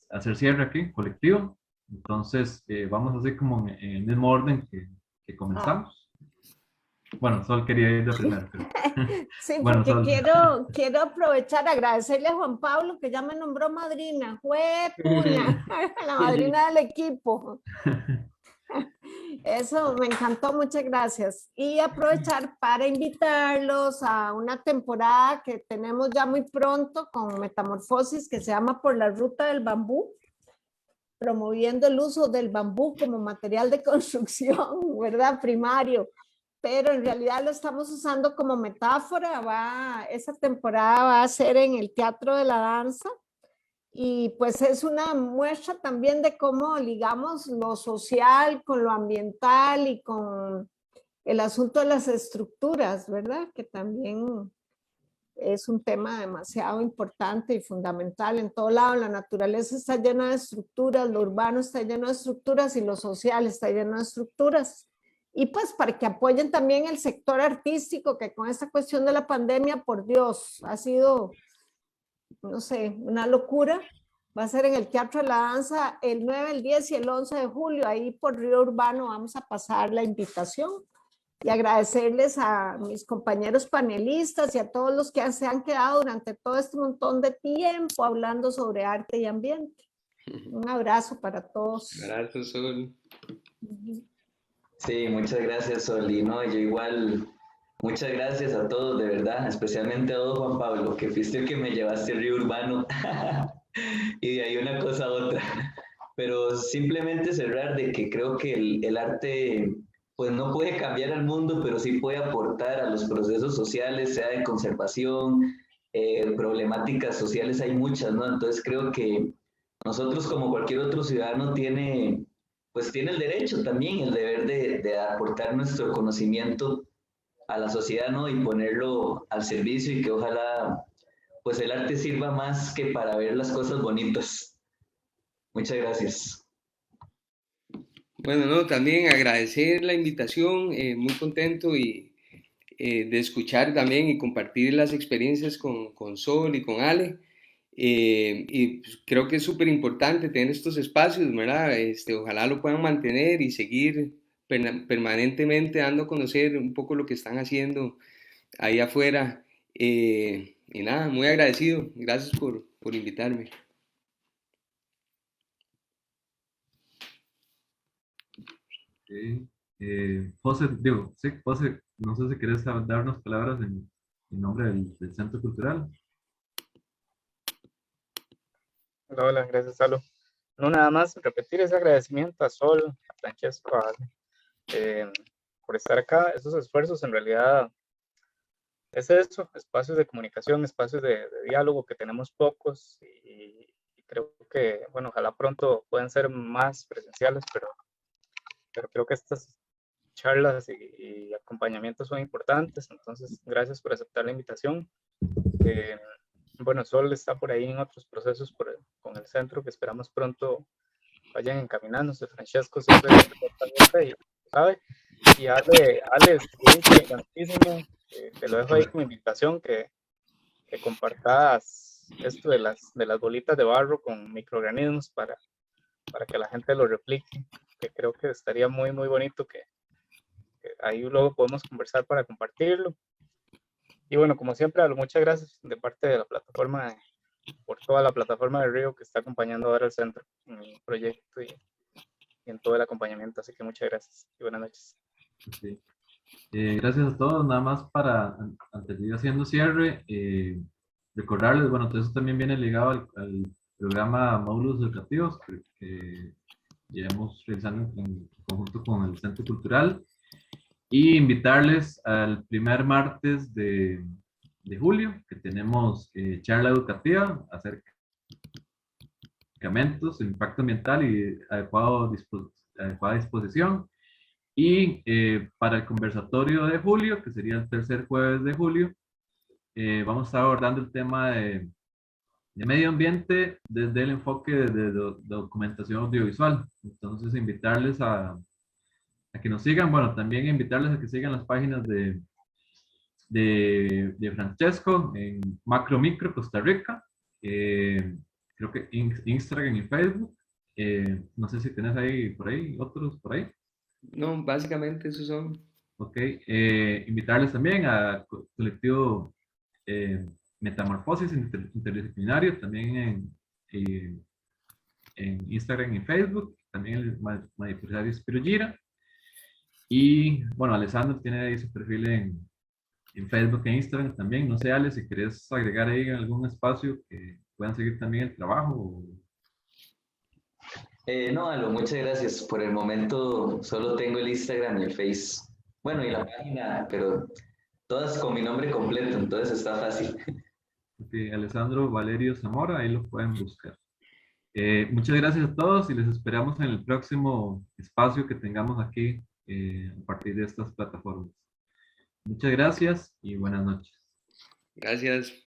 hacer cierre aquí, colectivo. Entonces, vamos así como en el mismo orden que comenzamos. Bueno, Sol quería ir de primero. Pero... Sí, bueno, porque Sol. quiero aprovechar, agradecerle a Juan Pablo, que ya me nombró madrina. ¡Juepuña! La madrina del equipo. Eso me encantó, muchas gracias. Y aprovechar para invitarlos a una temporada que tenemos ya muy pronto con Metamorfosis, que se llama Por la Ruta del Bambú, promoviendo el uso del bambú como material de construcción, ¿verdad? Primario. Pero en realidad lo estamos usando como metáfora. Esa temporada va a ser en el Teatro de la Danza. Y pues es una muestra también de cómo ligamos lo social con lo ambiental y con el asunto de las estructuras, ¿verdad? Que también es un tema demasiado importante y fundamental en todo lado. La naturaleza está llena de estructuras, lo urbano está lleno de estructuras y lo social está lleno de estructuras. Y pues para que apoyen también el sector artístico, que con esta cuestión de la pandemia, por Dios, ha sido... no sé, una locura. Va a ser en el Teatro de la Danza el 9, el 10 y el 11 de julio. Ahí por Río Urbano vamos a pasar la invitación y agradecerles a mis compañeros panelistas y a todos los que se han quedado durante todo este montón de tiempo hablando sobre arte y ambiente. Un abrazo para todos. Un abrazo, Sol. Sí, muchas gracias, Sol. Y no, yo igual... Muchas gracias a todos, de verdad, especialmente a vos, Juan Pablo, que fuiste el que me llevaste al Río Urbano y de ahí una cosa a otra. Pero simplemente cerrar de que creo que el arte pues no puede cambiar al mundo, pero sí puede aportar a los procesos sociales, sea de conservación, problemáticas sociales hay muchas, ¿no? Entonces creo que nosotros como cualquier otro ciudadano pues tiene el derecho también, el deber de aportar nuestro conocimiento a la sociedad, ¿no? Y ponerlo al servicio y que ojalá pues el arte sirva más que para ver las cosas bonitas. Muchas gracias. Bueno, no, también agradecer la invitación, muy contento y de escuchar también y compartir las experiencias con Sol y con Ale. Y pues, creo que es súper importante tener estos espacios, ¿verdad? Ojalá lo puedan mantener y seguir permanentemente dando a conocer un poco lo que están haciendo ahí afuera. Y nada, muy agradecido. Gracias por invitarme. Okay. José, José, no sé si quieres dar unas palabras en nombre del Centro Cultural. Hola, hola, gracias, Salo. No, nada más repetir ese agradecimiento a Sol, a Francesco, por estar acá. Esos esfuerzos en realidad es eso, espacios de comunicación, espacios de diálogo que tenemos pocos y creo que, bueno, ojalá pronto puedan ser más presenciales, pero creo que estas charlas y acompañamientos son importantes, entonces gracias por aceptar la invitación. Bueno, Sol está por ahí en otros procesos con el centro que esperamos pronto vayan encaminándose. Francesco siempre y sabe. Y Ale importantísimo. Te lo dejo ahí como invitación que compartas esto de las bolitas de barro con microorganismos para que la gente lo replique, que creo que estaría muy, muy bonito que ahí luego podemos conversar para compartirlo. Y bueno, como siempre, muchas gracias de parte de la plataforma, por toda la plataforma de Río que está acompañando ahora el centro en el proyecto y en todo el acompañamiento. Así que muchas gracias y buenas noches. Okay. Gracias a todos. Nada más para, antes de ir haciendo cierre, recordarles, bueno, todo eso también viene ligado al programa Módulos Educativos que llevamos realizando en conjunto con el Centro Cultural. Y invitarles al primer martes de julio, que tenemos charla educativa acerca medicamentos, el impacto ambiental y adecuada disposición. Y para el conversatorio de julio, que sería el tercer jueves de julio, vamos a estar abordando el tema de medio ambiente desde el enfoque de documentación audiovisual. Entonces, invitarles a que nos sigan, bueno, también invitarles a que sigan las páginas de Francesco en Macro Micro Costa Rica, creo que Instagram y Facebook. No sé si tenés ahí por ahí, otros por ahí. No, básicamente esos son. Ok, invitarles también al colectivo Metamorfosis Interdisciplinario, también en Instagram y Facebook, también el Manipulador Spirogira. Y bueno, Alessandro tiene ahí su perfil en Facebook e Instagram también. No sé, Ale, si querés agregar ahí algún espacio que puedan seguir también el trabajo. No, Alo, muchas gracias. Por el momento solo tengo el Instagram y el Face. Bueno, y la página, pero todas con mi nombre completo, entonces está fácil. Okay, Alessandro Valerio Zamora, ahí lo pueden buscar. Muchas gracias a todos y les esperamos en el próximo espacio que tengamos aquí a partir de estas plataformas. Muchas gracias y buenas noches. Gracias.